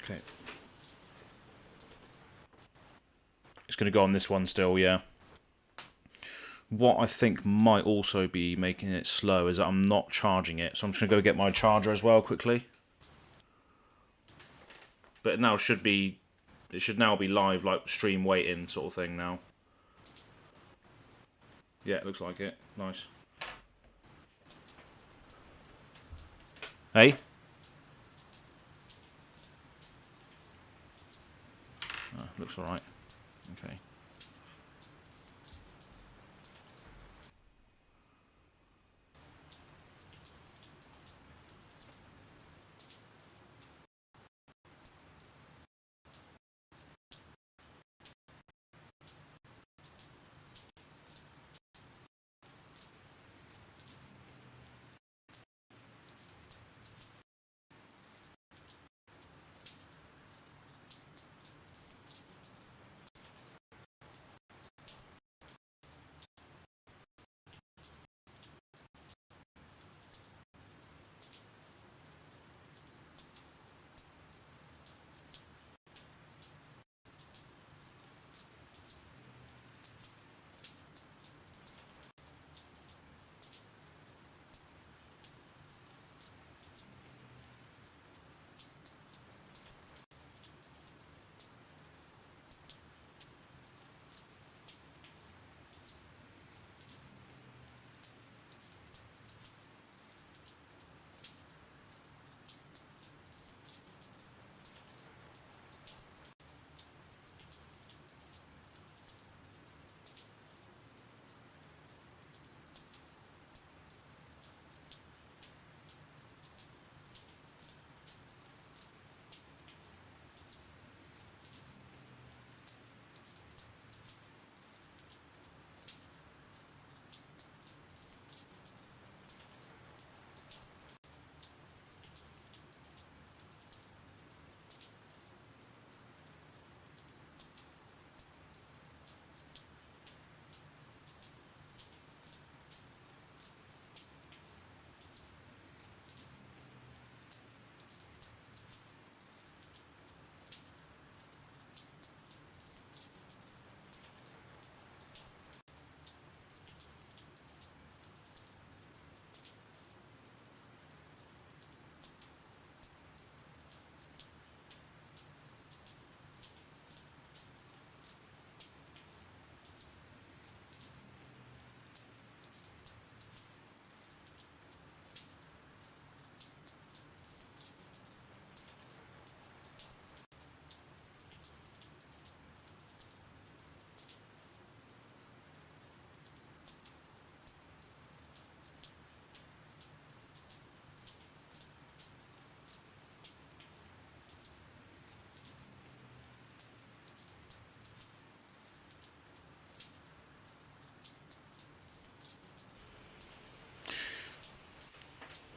Okay. It's going to go on this one still, yeah. What I think might also be making it slow is that I'm not charging it. So I'm just going to go get my charger as well quickly. But it now should be... It should now be live, like stream waiting sort of thing now. Yeah, it looks like it. Nice. Hey? Oh, looks alright. Okay.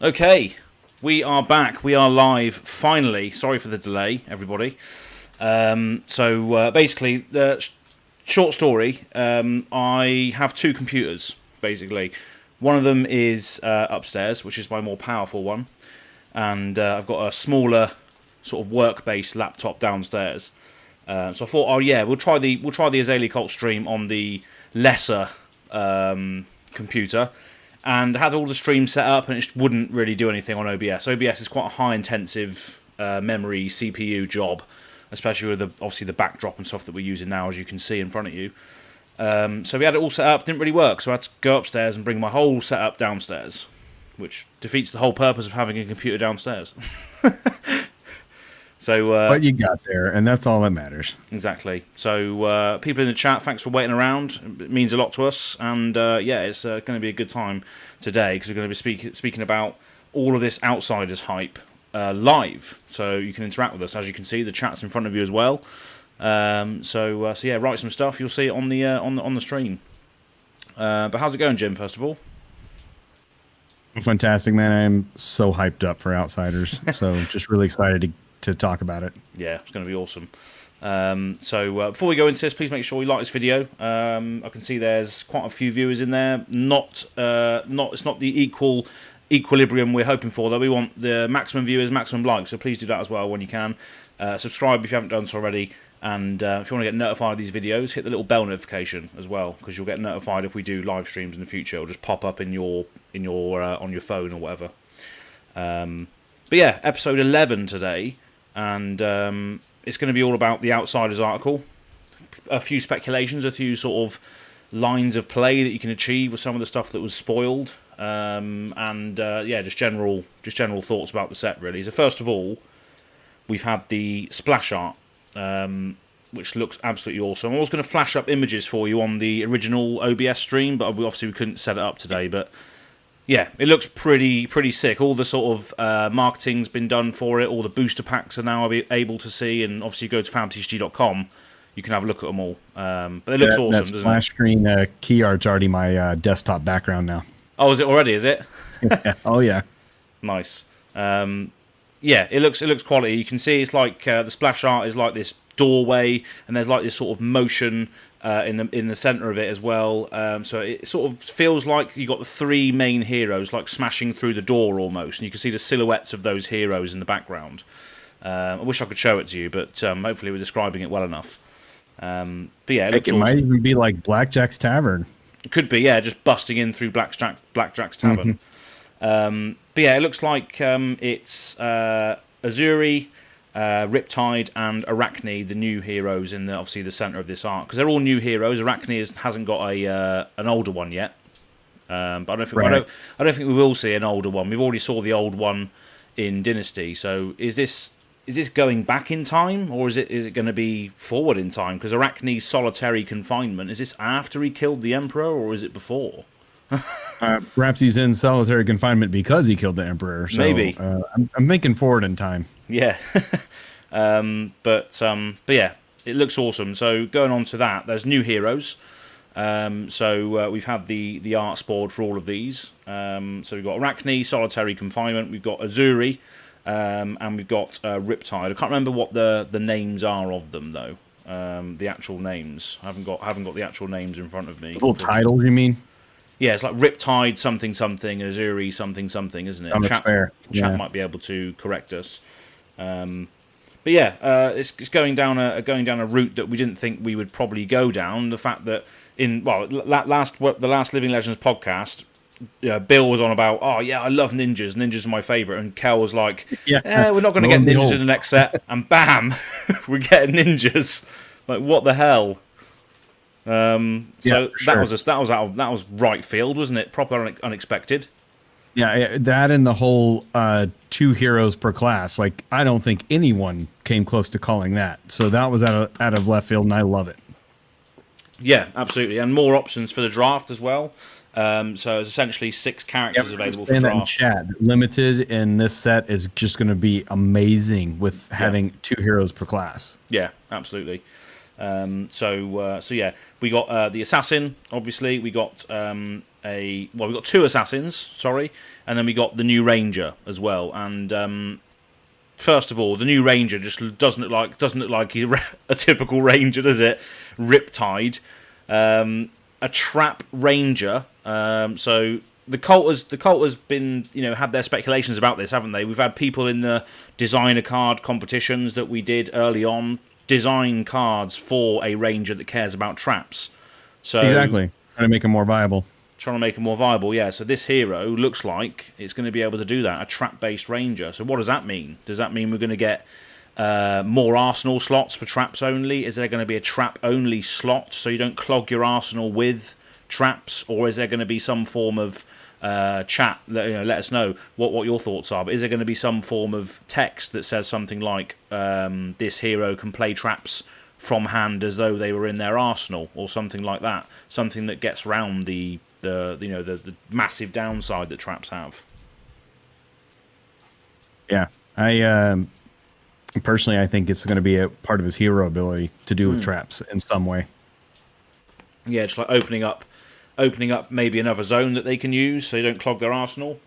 Okay, we are back. We are live, finally. Sorry for the delay, everybody. Basically, the short story, I have two computers, basically. One of them is upstairs, which is my more powerful one. And I've got a smaller sort of work-based laptop downstairs. So I thought, oh yeah, we'll try the Azalea Cult stream on the lesser computer. And I had all the streams set up, and it just wouldn't really do anything on OBS. OBS is quite a high-intensive memory CPU job, especially with obviously the backdrop and stuff that we're using now, as you can see in front of you. So we had it all set up, didn't really work, so I had to go upstairs and bring my whole setup downstairs, which defeats the whole purpose of having a computer downstairs. But you got there, and that's all that matters. Exactly. So people in the chat, thanks for waiting around. It means a lot to us, and yeah, it's going to be a good time today because we're going to be speaking about all of this Outsiders hype live. So you can interact with us, as you can see. The chat's in front of you as well. So yeah, write some stuff. You'll see it on the stream. But how's it going, Jim? First of all. Fantastic, man. I'm so hyped up for Outsiders. So just really excited to talk about it. Yeah, it's going to be awesome. Before we go into this, please make sure you like this video. I can see there's quite a few viewers in there. It's not the equal equilibrium we're hoping for, though. We want the maximum viewers, maximum likes, so please do that as well when you can. Subscribe if you haven't done so already, and if you want to get notified of these videos, hit the little bell notification as well, because you'll get notified if we do live streams in the future. It'll just pop up in your on your phone or whatever. But yeah, episode 11 today, and it's going to be all about the Outsiders article. A few speculations, a few sort of lines of play that you can achieve with some of the stuff that was spoiled, and yeah, just general thoughts about the set really. So first of all, we've had the splash art, which looks absolutely awesome. I was going to flash up images for you on the original OBS stream, but obviously we couldn't set it up today. But yeah, it looks pretty sick. All the sort of marketing's been done for it. All the booster packs are now able to see, and obviously go to fantasyg.com. You can have a look at them all. But it looks awesome, doesn't it? Splash screen key art's already my desktop background now. Oh, is it already? Is it? Yeah. Oh yeah. Nice. Yeah, it looks quality. You can see it's like the splash art is like this doorway, and there's like this sort of motion in the center of it as well. So it sort of feels like you got the three main heroes like smashing through the door almost, and you can see the silhouettes of those heroes in the background. I wish I could show it to you, but hopefully we're describing it well enough. But yeah, it might even be like Blackjack's Tavern. It could be, yeah, just busting in through Blackjack's Tavern. But yeah, it looks like it's Azuri, Riptide, and Arachne, the new heroes in obviously the center of this arc, because they're all new heroes. Arachne hasn't got an older one yet, but I don't think we will see an older one. We've already saw the old one in Dynasty. So is this going back in time, or is it going to be forward in time? Because Arachne's solitary confinement, is this after he killed the Emperor, or is it before? Perhaps he's in solitary confinement because he killed the Emperor. So, maybe. I'm thinking forward in time. Yeah. But yeah, it looks awesome. So going on to that, there's new heroes. So we've had the arts board for all of these. So we've got Arachne, solitary confinement. We've got Azuri, and we've got Riptide. I can't remember what the names are of them though. The actual names. I haven't got the actual names in front of me. Little titles, you mean? Yeah, it's like Riptide something something, Azuri something something, isn't it? Oh, that's fair. Chat might be able to correct us. But yeah, it's going down a route that we didn't think we would probably go down. The fact that the last Living Legends podcast, Bill was on about, oh yeah, I love ninjas. Ninjas are my favourite, and Kel was like, we're not going to get ninjas in the next set, and bam, we're getting ninjas. Like, what the hell? So sure. that was right field, wasn't it? Proper unexpected. Yeah, that and the whole 2 heroes per class. Like, I don't think anyone came close to calling that. So that was out of left field, and I love it. Yeah, absolutely, and more options for the draft as well. So it's essentially 6 characters available for draft. Chat limited in this set is just going to be amazing with having 2 heroes per class. Yeah, absolutely. So yeah, we got the assassin. Obviously, we got we got 2 assassins. Sorry, and then we got the new ranger as well. And first of all, the new ranger just doesn't look like he's a typical ranger, does it? Riptide, a trap ranger. So the cult has been, had their speculations about this, haven't they? We've had people in the designer card competitions that we did early on design cards for a ranger that cares about traps. So exactly, trying to make them more viable. Yeah. So this hero looks like it's going to be able to do that, a trap-based ranger. So what does that mean? Does that mean we're going to get more arsenal slots for traps only? Is there going to be a trap-only slot so you don't clog your arsenal with traps, or is there going to be some form of chat? Let us know what your thoughts are. But is there going to be some form of text that says something like this hero can play traps from hand as though they were in their arsenal, or something like that? Something that gets round the massive downside that traps have. Yeah, I personally I think it's going to be a part of his hero ability to do with traps in some way. Yeah, just like opening up maybe another zone that they can use so they don't clog their arsenal,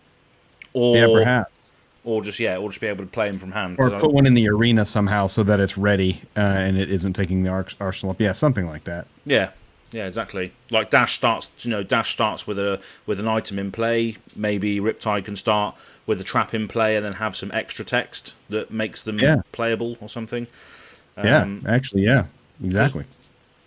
or perhaps, or just be able to play them from hand, or put one in the arena somehow so that it's ready and it isn't taking the arsenal up. Yeah, something like that. Yeah, Yeah, exactly. Like Dash starts, Dash starts with an item in play. Maybe Riptide can start with a trap in play and then have some extra text that makes them playable or something. Yeah, exactly.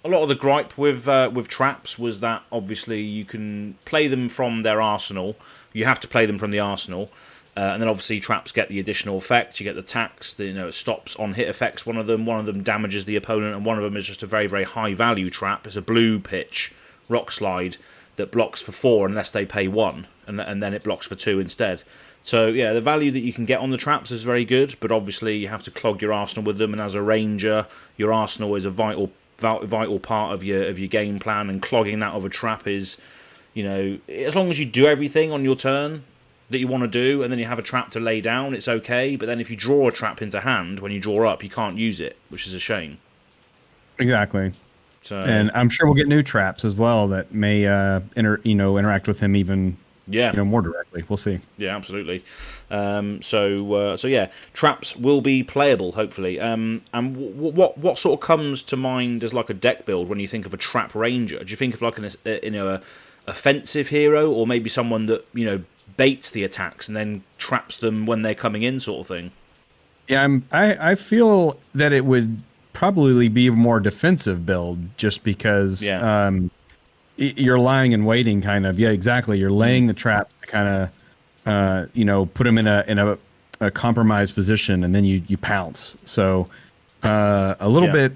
A lot of the gripe with traps was that obviously you can play them from their arsenal. You have to play them from the arsenal. And then obviously traps get the additional effect. You get the tax. It stops on hit effects. One of them damages the opponent, and one of them is just a very, very high value trap. It's a blue pitch rock slide that blocks for 4 unless they pay 1, and then it blocks for 2 instead. So yeah, the value that you can get on the traps is very good, but obviously you have to clog your arsenal with them. And as a ranger, your arsenal is a vital part of your game plan, and clogging that of a trap is, as long as you do everything on your turn that you want to do, and then you have a trap to lay down, it's okay. But then if you draw a trap into hand, when you draw up, you can't use it, which is a shame. Exactly. So, and I'm sure we'll get new traps as well that may interact with him even more directly. We'll see. Yeah, absolutely. So yeah, traps will be playable hopefully. And what sort of comes to mind as like a deck build when you think of a trap ranger? Do you think of like a offensive hero, or maybe someone that baits the attacks and then traps them when they're coming in, sort of thing? Yeah, I feel that it would probably be a more defensive build, just because you're lying and waiting, kind of. Yeah, exactly. You're laying the trap to kind of put them in a compromised position, and then you pounce. So a little bit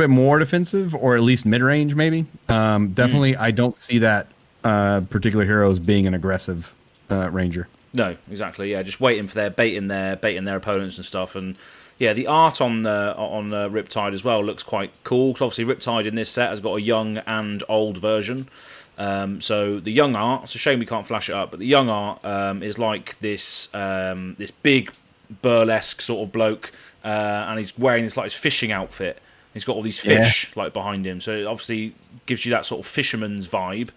more defensive, or at least mid range, maybe. Definitely, I don't see that particular hero as being an aggressive ranger. No, exactly. Yeah, just waiting for baiting their opponents and stuff. And yeah, the art on Riptide as well looks quite cool. Because obviously Riptide in this set has got a young and old version. So the young art, it's a shame we can't flash it up, but the young art is like this big burlesque sort of bloke, and he's wearing this fishing outfit. He's got all these fish behind him, so it obviously gives you that sort of fisherman's vibe.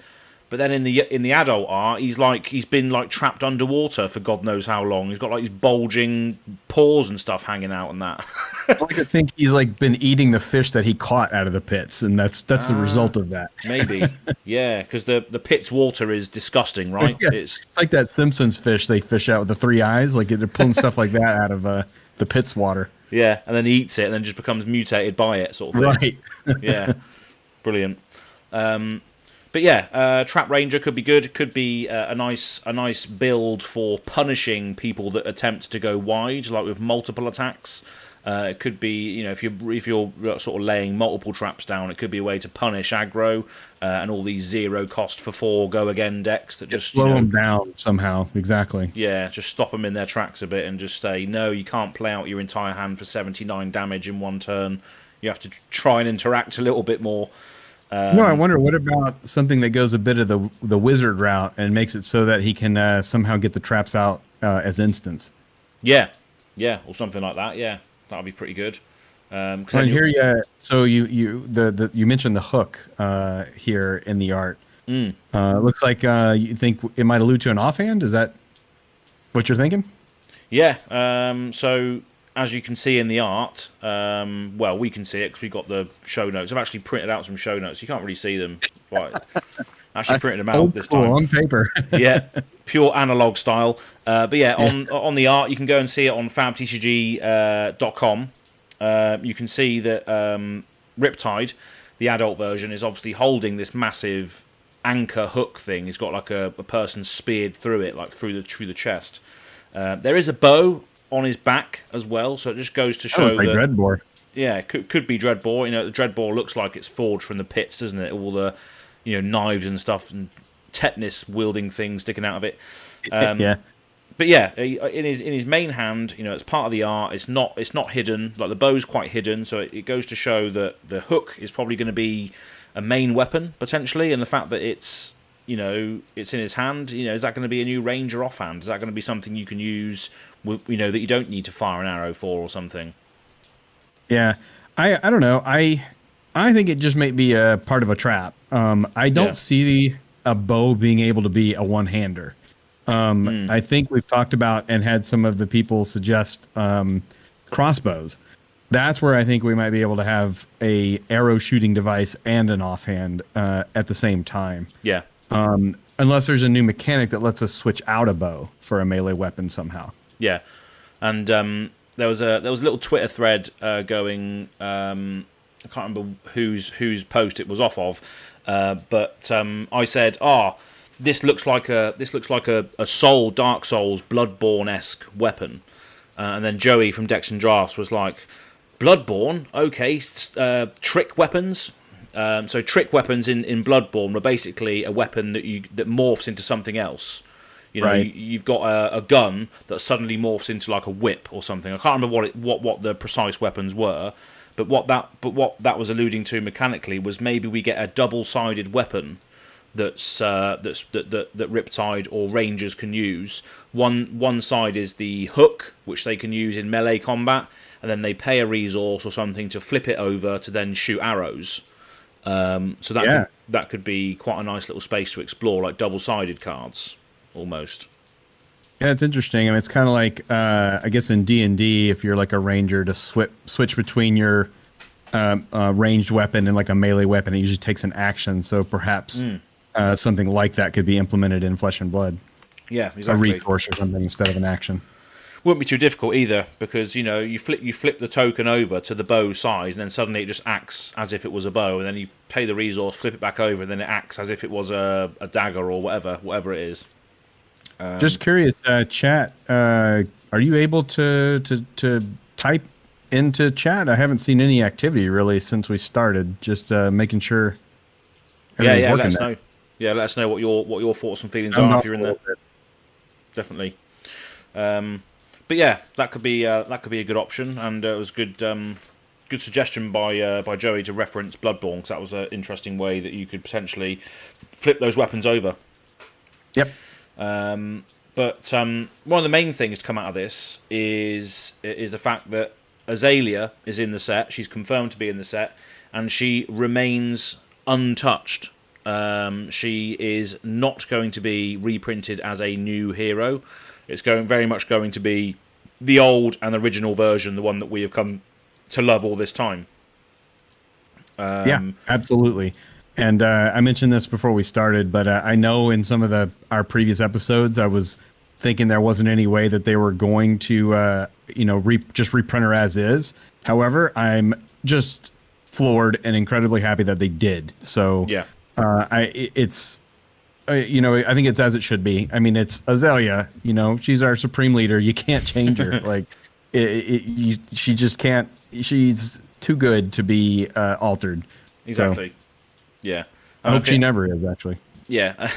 But then in the adult art, he's been trapped underwater for God knows how long. He's got these bulging paws and stuff hanging out and that. I like to think he's been eating the fish that he caught out of the pits, and that's the result of that. Maybe, yeah, because the pit's water is disgusting, right? Yeah, it's like that Simpsons fish they fish out with the 3 eyes. They're pulling stuff like that out of the pit's water. Yeah, and then he eats it, and then just becomes mutated by it, sort of thing. Right. Yeah, brilliant. But yeah, Trap Ranger could be good. Could be a nice build for punishing people that attempt to go wide, with multiple attacks. It could be, if you're sort of laying multiple traps down, it could be a way to punish aggro and all these 0 cost for 4 go again decks that just slow them down somehow. Exactly. Yeah, just stop them in their tracks a bit and just say, no, you can't play out your entire hand for 79 damage in one turn. You have to try and interact a little bit more. I wonder, what about something that goes a bit of the wizard route and makes it so that he can somehow get the traps out as instants? Yeah, or something like that. Yeah, that would be pretty good. So you mentioned the hook here in the art. Looks like you think it might allude to an offhand. Is that what you're thinking? Yeah. So as you can see in the art, we can see it because we got the show notes. I've actually printed out some show notes. You can't really see them. Actually printed them out this time on paper. Yeah, pure analog style. But yeah, on the art, you can go and see it on fabtcg.com. You can see that Riptide, the adult version, is obviously holding this massive anchor hook thing. He's got a person speared through it, through the chest. There is a bow on his back as well, so it just goes to show that Dreadbore. Yeah, could be Dreadbore. The Dreadbore looks like it's forged from the pits, doesn't it? All the knives and stuff and tetanus wielding things sticking out of it. Yeah. But yeah, in his main hand, it's part of the art. It's not hidden. The bow's quite hidden, so it goes to show that the hook is probably going to be a main weapon potentially, and the fact that it's in his hand. Is that going to be a new ranger offhand? Is that going to be something you can use? That you don't need to fire an arrow for or something. Yeah, I don't know. I think it just might be a part of a trap. I don't see a bow being able to be a one-hander. I think we've talked about and had some of the people suggest crossbows. That's where I think we might be able to have a arrow shooting device and an offhand at the same time. Yeah. Unless there's a new mechanic that lets us switch out a bow for a melee weapon somehow. Yeah, and there was a little Twitter thread going. I can't remember whose post it was off of, but I said, this looks like a Dark Souls Bloodborne-esque weapon," and then Joey from Decks and Drafts was like, "Bloodborne, okay, trick weapons." So trick weapons in Bloodborne were basically a weapon that morphs into something else. You know, right. You've got a gun that suddenly morphs into like a whip or something. I can't remember what the precise weapons were, but what that was alluding to mechanically was maybe we get a double-sided weapon that Riptide or Rangers can use. One side is the hook, which they can use in melee combat, and then they pay a resource or something to flip it over to then shoot arrows. So that could be quite a nice little space to explore, like double-sided cards, almost. Yeah, it's interesting. I mean, it's kind of like, I guess in D&D, if you're like a ranger, to switch between your ranged weapon and like a melee weapon, it usually takes an action. So perhaps something like that could be implemented in Flesh and Blood. Yeah, exactly. A resource or something instead of an action. Wouldn't be too difficult either, because you flip the token over to the bow side, and then suddenly it just acts as if it was a bow, and then you pay the resource, flip it back over, and then it acts as if it was a dagger or whatever it is. Just curious, chat. Are you able to type into chat? I haven't seen any activity really since we started. Just making sure. Yeah. Let us know. Yeah, let us know what your thoughts and feelings are if you're in there. Definitely. But yeah, that could be a good option, and it was good suggestion by Joey to reference Bloodborne, because that was an interesting way that you could potentially flip those weapons over. Yep. But one of the main things to come out of this is the fact that Azalea is in the set. She's confirmed to be in the set, and she remains untouched. She is not going to be reprinted as a new hero. It's very much going to be the old and original version, the one that we have come to love all this time. Yeah, absolutely. And I mentioned this before we started, but I know in some of our previous episodes, I was thinking there wasn't any way that they were going to, just reprint her as is. However, I'm just floored and incredibly happy that they did. So yeah, I think it's as it should be. I mean, it's Azalea. She's our supreme leader. You can't change her. Like, she just can't. She's too good to be altered. Exactly. So, yeah. I hope she never is, actually. Yeah.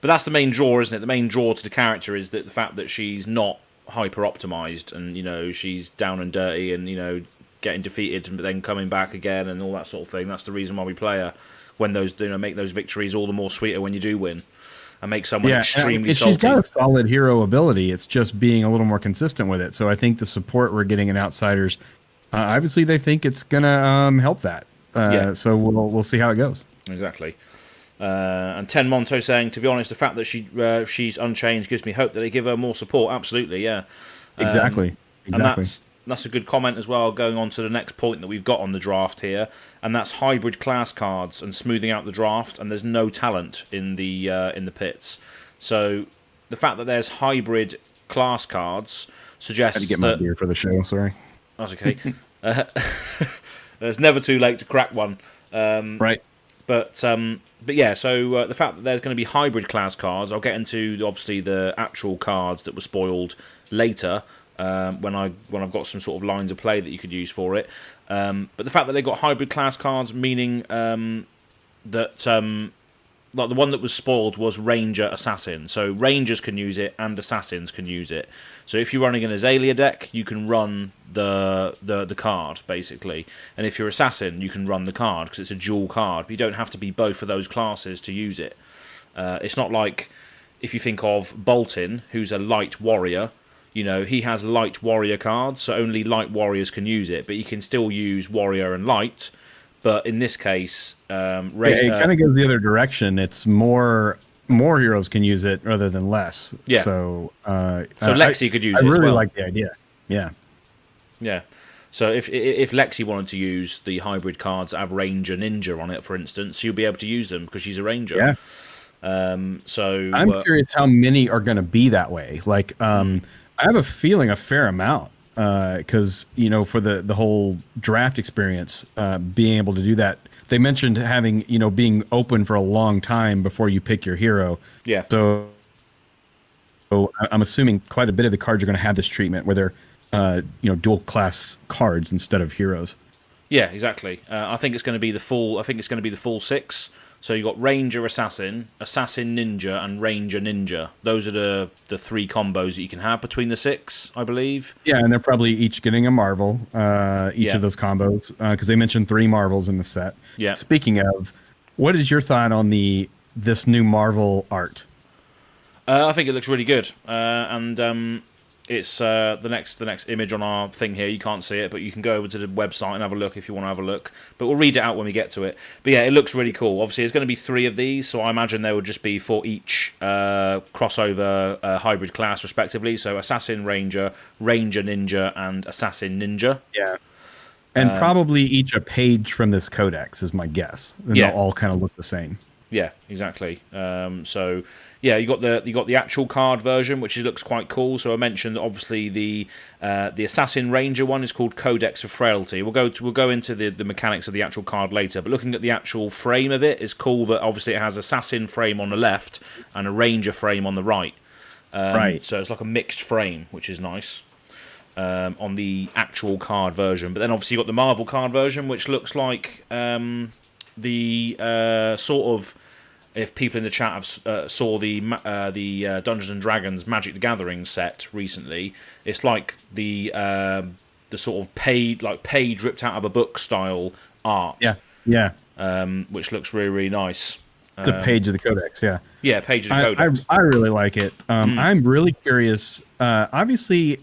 But that's the main draw, isn't it? The main draw to the character is that the fact that she's not hyper optimized, and she's down and dirty, and getting defeated but then coming back again and all that sort of thing. That's the reason why we play her. When those make those victories all the more sweeter when you do win, and make someone extremely salty. She's got a solid hero ability. It's just being a little more consistent with it. So I think the support we're getting in Outsiders, obviously they think it's gonna help that. So we'll see how it goes. Exactly. And Ten Monto saying, to be honest, the fact that she's unchanged gives me hope that they give her more support. Absolutely, yeah. Exactly. And that's a good comment as well, going on to the next point that we've got on the draft here, and that's hybrid class cards and smoothing out the draft, and there's no talent in the pits. So the fact that there's hybrid class cards suggests I had to get my beer for the show, sorry. That's okay. It's never too late to crack one. Right. But yeah, so the fact that there's going to be hybrid class cards, I'll get into obviously the actual cards that were spoiled later, when I've got some sort of lines of play that you could use for it. But the fact that they've got hybrid class cards, meaning that like the one that was spoiled was Ranger Assassin. So Rangers can use it and Assassins can use it. So if you're running an Azalea deck, you can run the card, basically. And if you're Assassin, you can run the card, because it's a dual card. But you don't have to be both of those classes to use it. It's not like if you think of Bolton, who's a light warrior. He has light warrior cards, so only light warriors can use it. But you can still use warrior and light. But in this case, it kind of goes the other direction. It's more heroes can use it rather than less. Yeah. So Lexi could use it. I really as well. like the idea. Yeah. Yeah. So if Lexi wanted to use the hybrid cards that have Ranger Ninja on it, for instance, you'll be able to use them because she's a Ranger. Yeah. So I'm curious how many are going to be that way. Like, I have a feeling a fair amount, because for the whole draft experience, being able to do that. They mentioned having being open for a long time before you pick your hero. Yeah. So I'm assuming quite a bit of the cards are going to have this treatment where they're dual class cards instead of heroes. Yeah, exactly. I think it's going to be the full. I think it's going to be the full 6. So you've got Ranger Assassin, Assassin Ninja, and Ranger Ninja. Those are the 3 combos that you can have between the 6, I believe. Yeah, and they're probably each getting a Marvel, each of those combos, because they mentioned 3 Marvels in the set. Yeah. Speaking of, what is your thought on this new Marvel art? I think it looks really good, and it's the next image on our thing here. You can't see it, but you can go over to the website and have a look if you want to have a look. But we'll read it out when we get to it. But yeah, it looks really cool. Obviously, there's going to be 3 of these, so I imagine there would just be for each crossover hybrid class, respectively. So Assassin Ranger, Ranger Ninja, and Assassin Ninja. Yeah. And probably each a page from this codex is my guess. And they'll all kind of look the same. Yeah, exactly. So yeah, you got the actual card version, which looks quite cool. So I mentioned obviously the Assassin Ranger one is called Codex of Frailty. We'll go into the mechanics of the actual card later. But looking at the actual frame of it, is cool that obviously it has Assassin frame on the left and a Ranger frame on the right. Right. So it's like a mixed frame, which is nice. On the actual card version, but then obviously you got the Marvel card version, which looks like the sort of, if people in the chat have saw the Dungeons and Dragons Magic the Gathering set recently, it's like the sort of page ripped out of a book style art. Yeah. Which looks really, really nice. It's a page of the codex. Yeah, page of the codex. I really like it. I'm really curious. Obviously,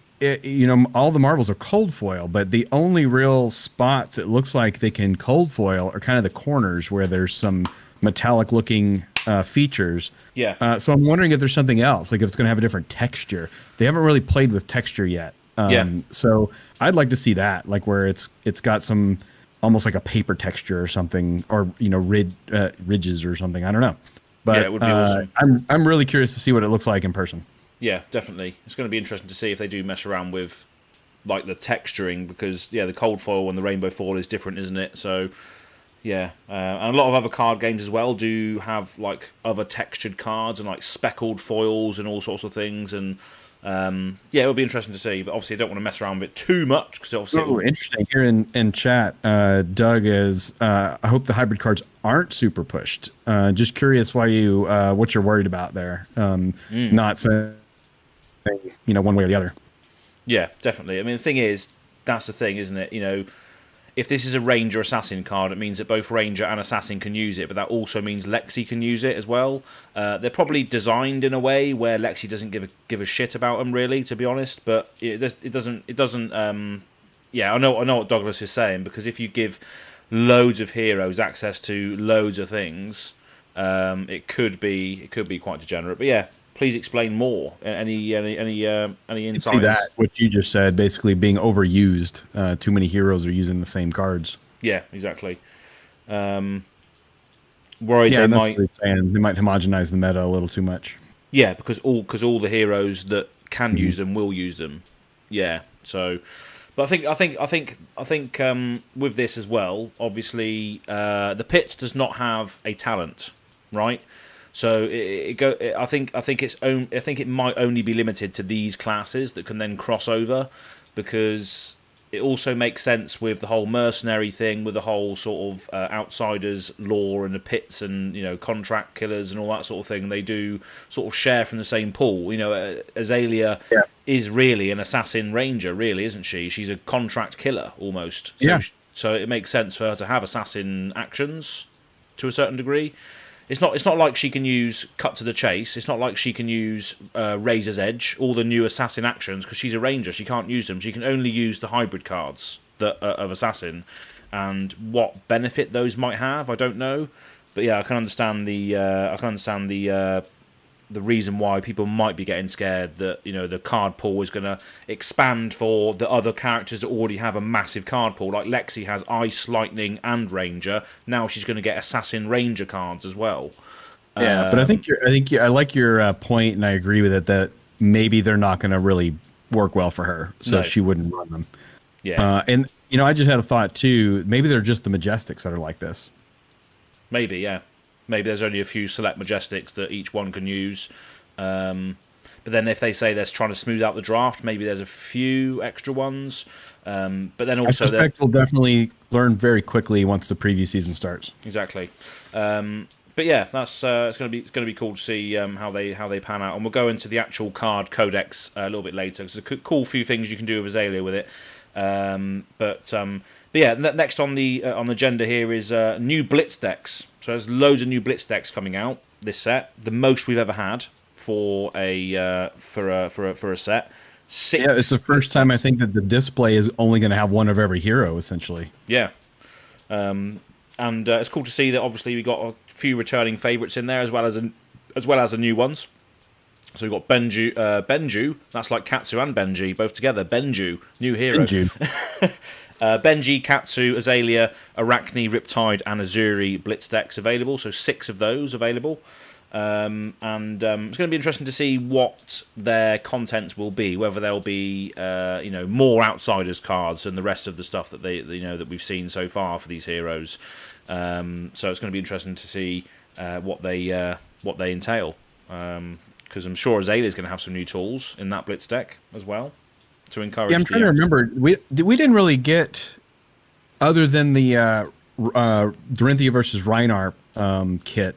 all the Marvels are cold foil, but the only real spots it looks like they can cold foil are kind of the corners where there's some metallic looking features. Yeah. So I'm wondering if there's something else, like if it's going to have a different texture. They haven't really played with texture yet. So I'd like to see that, like where it's got some almost like a paper texture or something, or ridges or something. I don't know. But yeah, it would be awesome. I'm really curious to see what it looks like in person. Yeah, definitely. It's going to be interesting to see if they do mess around with like the texturing, because the cold foil and the rainbow foil is different, isn't it? So yeah, and a lot of other card games as well do have like other textured cards and like speckled foils and all sorts of things, and it'll be interesting to see. But obviously, I don't want to mess around with it too much, because obviously interesting here in chat. Doug is I hope the hybrid cards aren't super pushed. Just curious why what you're worried about there. Not saying one way or the other. Yeah, definitely. I mean, the thing is, that's the thing, isn't it? If this is a Ranger Assassin card, it means that both Ranger and Assassin can use it, but that also means Lexi can use it as well. They're probably designed in a way where Lexi doesn't give a shit about them, really, to be honest. But it doesn't. I know what Douglas is saying, because if you give loads of heroes access to loads of things, it could be quite degenerate. But yeah. Please explain more. Any insights? See that what you just said, basically being overused. Too many heroes are using the same cards. Yeah, exactly. Worried they might homogenize the meta a little too much. Yeah, because all the heroes that can use them will use them. Yeah. So, but I think with this as well, obviously, the pit does not have a talent, right? So I think it might only be limited to these classes that can then cross over, because it also makes sense with the whole mercenary thing, with the whole sort of outsiders lore and the pits and contract killers and all that sort of thing. They do sort of share from the same pool. Azalea is really an assassin ranger, really, isn't she? She's a contract killer almost. So it makes sense for her to have assassin actions to a certain degree. It's not like she can use cut to the chase. It's not like she can use Razor's Edge, all the new assassin actions, because she's a ranger. She can't use them. She can only use the hybrid cards of assassin, and what benefit those might have, I don't know. But yeah, I can understand the the reason why people might be getting scared that, you know, the card pool is going to expand for the other characters that already have a massive card pool. Like Lexi has Ice, Lightning, and Ranger. Now she's going to get Assassin Ranger cards as well. Yeah, but I like your point, and I agree with it that maybe they're not going to really work well for her, so she wouldn't run them. Yeah, and you know, I just had a thought too. Maybe they're just the Majestics that are like this. Maybe, yeah. Maybe there's only a few select Majestics that each one can use. But then if they say they're trying to smooth out the draft, maybe there's a few extra ones. But then also, I suspect we'll definitely learn very quickly once the preview season starts. Exactly. But yeah, that's it's going to be cool to see how they pan out, and we'll go into the actual card codex a little bit later. There's a cool few things you can do with Azalea with it. But yeah, next on the agenda here is new Blitz decks. So there's loads of new Blitz decks coming out this set, the most we've ever had for a set. 6. Yeah, it's the first time I think that the display is only going to have one of every hero essentially. Yeah, and it's cool to see that obviously we got a few returning favourites in there as well as the new ones. So we've got Benju. That's like Katsu and Benji both together. Benju, new hero. Benju. Benji, Katsu, Azalea, Arachne, Riptide, and Azuri Blitz decks available. So 6 of those available. And it's going to be interesting to see what their contents will be. Whether there'll be more Outsiders cards than the rest of the stuff that that we've seen so far for these heroes. So it's going to be interesting to see what they entail. Because I'm sure Azalea is going to have some new tools in that Blitz deck as well to encourage. Yeah, I'm trying to remember. We didn't really get, other than the Dorinthia versus Reinhardt kit.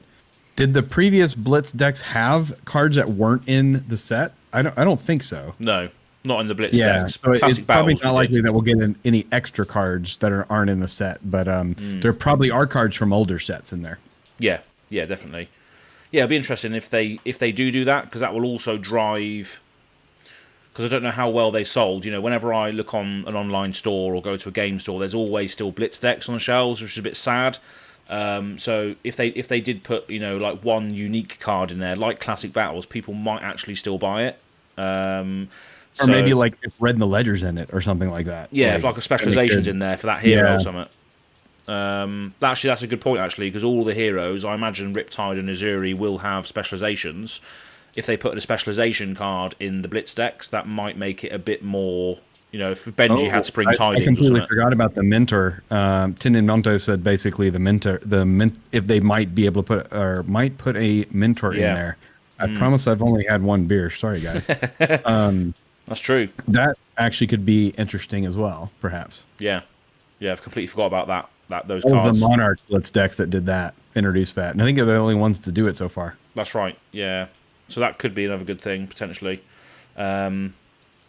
Did the previous Blitz decks have cards that weren't in the set? I don't think so. No, not in the Blitz decks. So it's probably not likely that we'll get any extra cards that aren't in the set, but there probably are cards from older sets in there. Yeah, definitely. Yeah, it'll be interesting if they do that, because that will also drive. Because I don't know how well they sold. You know, whenever I look on an online store or go to a game store, there's always still Blitz decks on the shelves, which is a bit sad. So if they did put like one unique card in there, like Classic Battles, people might actually still buy it. Or maybe like if Red and the Ledger's in it or something like that. Yeah, if like a specialization's in there for that hero or something. Actually, that's a good point, actually, because all the heroes, I imagine Riptide and Azuri will have specializations. If they put a specialization card in the Blitz decks, that might make it a bit more. If Benji had Spring Tidings. I completely forgot about the Mentor. Tinin Monto said basically if they might be able to put a Mentor in there. I promise I've only had one beer. Sorry, guys. That's true. That actually could be interesting as well, perhaps. Yeah, I've completely forgot about those all cards. The Monarch Blitz decks that introduced that, and I think they're the only ones to do it so far. That's right. Yeah, so that could be another good thing potentially.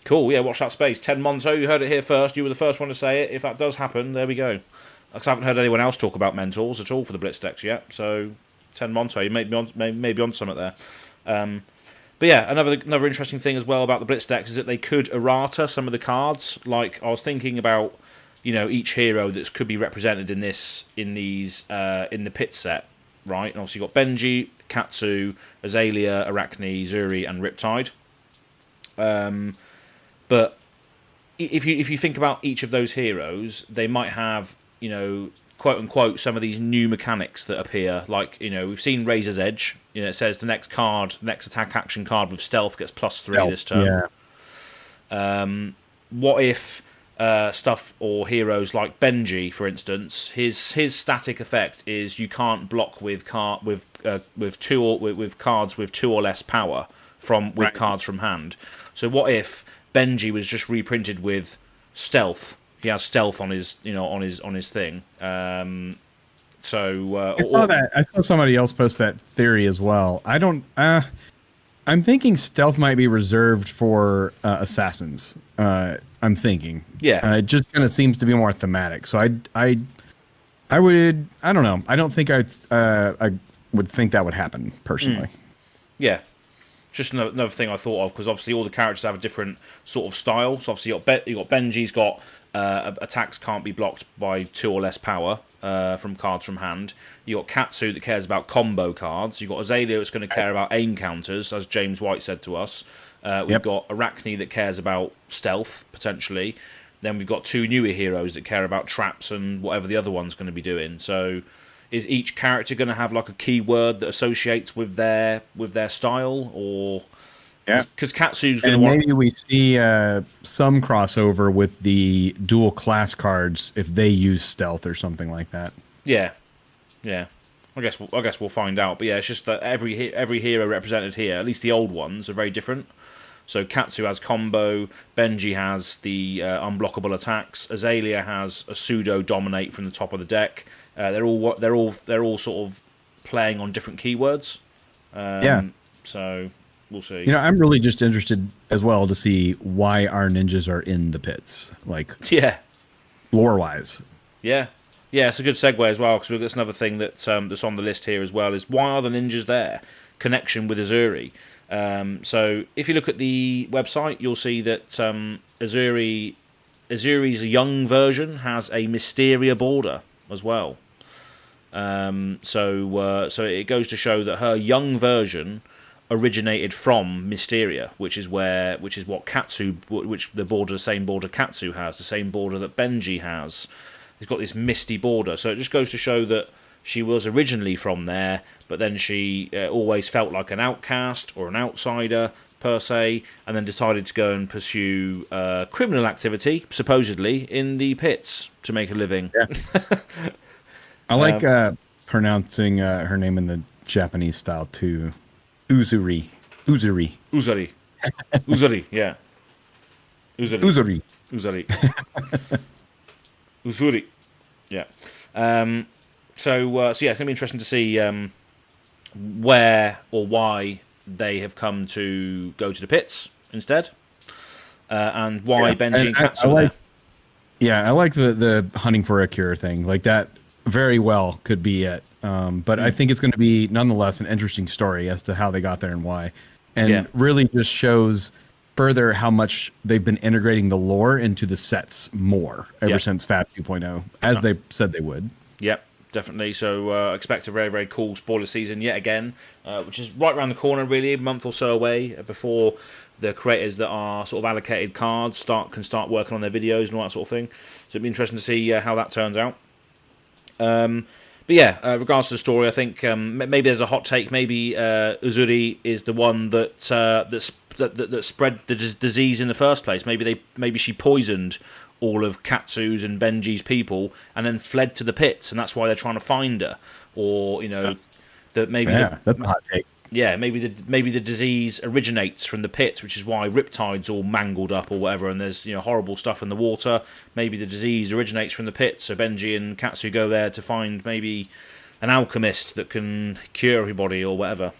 Cool. Yeah, watch that space. 10 Monto, you heard it here first. You were the first one to say it. If that does happen, there we go. I haven't heard anyone else talk about mentors at all for the Blitz decks yet. So 10 Monto, you may be on something there. But yeah, another interesting thing as well about the Blitz decks is that they could errata some of the cards. Like I was thinking about, each hero that could be represented in the pit set, right? And obviously you've got Benji, Katsu, Azalea, Arachne, Zuri, and Riptide. But if you think about each of those heroes, they might have, quote unquote, some of these new mechanics that appear. Like, we've seen Razor's Edge. It says the next attack action card with stealth gets +3 this turn. Yeah. What if stuff or heroes like Benji, for instance, his static effect is you can't block with cards with 2 or less power with cards from hand. So what if Benji was just reprinted with stealth? He has stealth on his thing. I saw somebody else post that theory as well. I'm thinking stealth might be reserved for assassins. I'm thinking. Yeah. It just kind of seems to be more thematic. So I don't know. I don't think I would think that would happen personally. Yeah. Just another thing I thought of, because obviously all the characters have a different sort of style. So obviously you got Benji's got attacks can't be blocked by 2 or less power from cards from hand. You got Katsu that cares about combo cards. You got Azalea that's going to care about aim counters, as James White said to us. We've got Arachne that cares about stealth potentially. Then we've got 2 newer heroes that care about traps and whatever the other one's going to be doing. So, is each character going to have like a keyword that associates with their style, or? Yeah, because Katsu's going to want. Maybe we see some crossover with the dual class cards if they use stealth or something like that. Yeah. I guess we'll find out. But yeah, it's just that every hero represented here, at least the old ones, are very different. So Katsu has combo, Benji has the unblockable attacks, Azalea has a pseudo dominate from the top of the deck. They're all sort of playing on different keywords. So. We'll see. You know, I'm really just interested as well to see why our ninjas are in the pits, like lore-wise. Yeah, it's a good segue as well, because that's another thing that's on the list here as well, is why are the ninjas there? Connection with Azuri. So if you look at the website, you'll see that Azuri's young version has a Mysteria border as well. So it goes to show that her young version originated from Mysteria, which is what Katsu, which the same border Katsu has, the same border that Benji has. It's got this misty border, so it just goes to show that she was originally from there, but then she always felt like an outcast or an outsider per se, and then decided to go and pursue criminal activity, supposedly in the pits, to make a living. Yeah. I like pronouncing her name in the Japanese style too. Uzuri, yeah. Uzuri. Uzuri, yeah. So yeah, it's gonna be interesting to see where or why they have come to go to the pits instead, and why Benji and Katsu are there. Yeah, I like the hunting for a cure thing. Like that very well could be it. But I think it's going to be nonetheless an interesting story as to how they got there and why, and really just shows further how much they've been integrating the lore into the sets more ever since Fab 2.0, as they said they would. Yep, definitely. So expect a very, very cool spoiler season yet again, which is right around the corner, really, a month or so away before the creators that are sort of allocated cards can start working on their videos and all that sort of thing. So it'll be interesting to see how that turns out. But yeah, regards to the story, I think maybe there's a hot take. Maybe Uzuri is the one that spread the disease in the first place. Maybe she poisoned all of Katsu's and Benji's people and then fled to the pits, and that's why they're trying to find her. Or that maybe that's a hot take. Yeah, maybe the disease originates from the pits, which is why Riptide's all mangled up or whatever, and there's horrible stuff in the water. Maybe the disease originates from the pits, so Benji and Katsu go there to find maybe an alchemist that can cure everybody or whatever.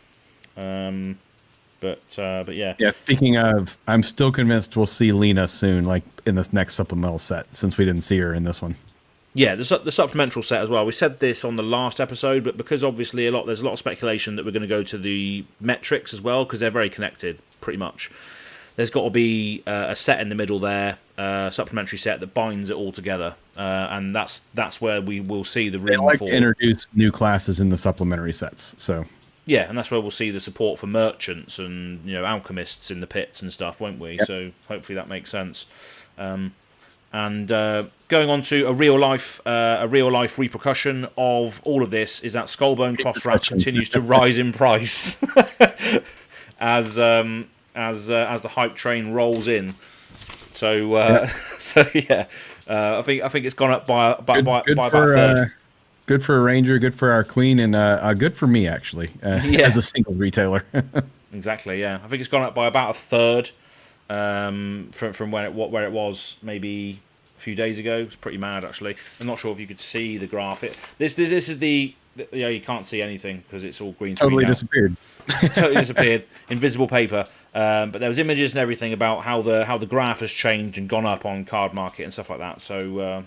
But yeah. Yeah. Speaking of, I'm still convinced we'll see Lena soon, like in this next supplemental set, since we didn't see her in this one. Yeah, the supplemental set as well. We said this on the last episode, but because obviously there's a lot of speculation that we're going to go to the metrics as well, because they're very connected, pretty much. There's got to be a set in the middle there, a supplementary set that binds it all together, and that's where we will see the room for. To introduce new classes in the supplementary sets, so. Yeah, and that's where we'll see the support for merchants and alchemists in the pits and stuff, won't we? Yep. So hopefully that makes sense. And going on to a real life repercussion of all of this is that Skullbone Cross Wrap continues to rise in price as the hype train rolls in. So yeah, I think it's gone up by about a third. Good for a Ranger, good for our Queen, and good for me actually as a single retailer. Exactly, yeah. I think it's gone up by about a third. From where it was maybe a few days ago. It's pretty mad actually. I'm not sure if you could see the graph. This is the you can't see anything because it's all green screen. Totally disappeared. Invisible paper. But there was images and everything about how the graph has changed and gone up on Card Market and stuff like that. So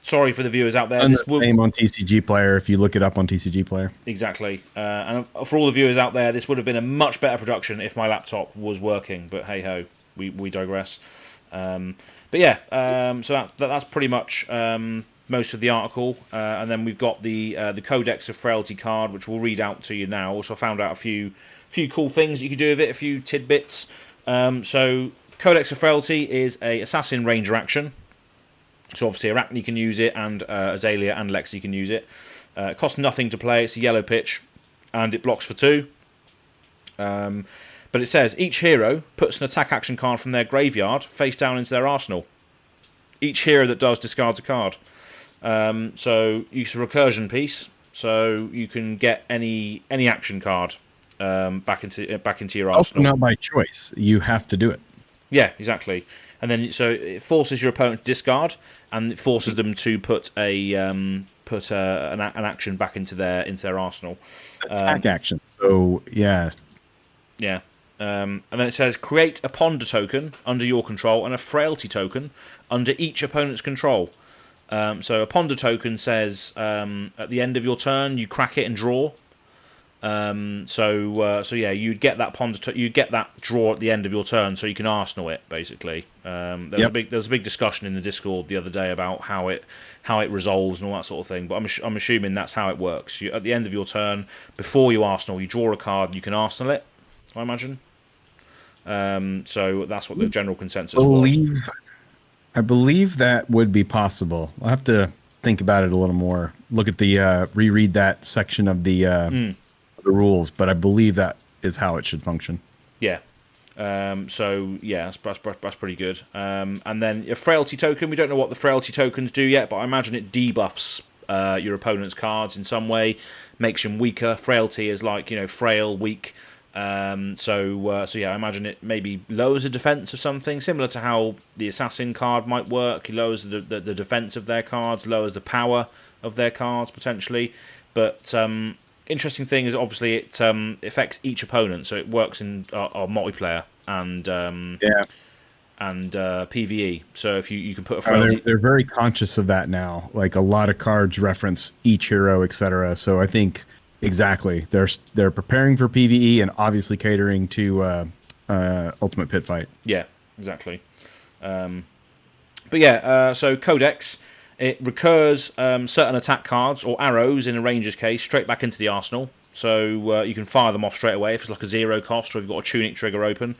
sorry for the viewers out there. Same on TCG Player if you look it up on TCG Player. Exactly. And for all the viewers out there, this would have been a much better production if my laptop was working. But hey ho. We digress. But yeah, so that's pretty much most of the article, and then we've got the Codex of Frailty card, which we'll read out to you now. So I found out a few cool things you could do with it, a few tidbits. So Codex of Frailty is a Assassin Ranger action. So obviously Arachne can use it, and Azalea and Lexi can use it. It costs nothing to play. It's a yellow pitch, and it blocks for 2. But it says, each hero puts an attack action card from their graveyard face down into their arsenal. Each hero that does discards a card. So use a recursion piece, so you can get any action card back into your arsenal. Also not by choice. You have to do it. Yeah, exactly. And then so it forces your opponent to discard, and it forces them to put an action back into their arsenal. Attack action. So yeah. Yeah. And then it says, create a ponder token under your control and a frailty token under each opponent's control. So a ponder token says at the end of your turn you crack it and draw. So yeah, you'd get that you'd get that draw at the end of your turn, so you can arsenal it basically. There was a big discussion in the Discord the other day about how it resolves and all that sort of thing. But I'm assuming that's how it works. At the end of your turn, before you arsenal, you draw a card and you can arsenal it, I imagine. So that's what the general consensus was. I believe that would be possible. I'll have to think about it a little more. Look at the reread that section of the rules, but I believe that is how it should function. Yeah. So yeah, that's pretty good. And then a frailty token. We don't know what the frailty tokens do yet, but I imagine it debuffs your opponent's cards in some way, makes them weaker. Frailty is like, frail, weak. So yeah, I imagine it maybe lowers the defense of something, similar to how the assassin card might work. It lowers the defense of their cards, lowers the power of their cards potentially. But interesting thing is obviously it affects each opponent, so it works in our multiplayer and PvE. So if you can put a frailty, they're very conscious of that now. Like a lot of cards reference each hero, etc. So I think. Exactly. They're preparing for PvE and obviously catering to Ultimate Pit Fight. Yeah, exactly. But yeah, so Codex, it recurs certain attack cards or arrows in a ranger's case straight back into the arsenal. So you can fire them off straight away if it's like a 0 cost or if you've got a tunic trigger open.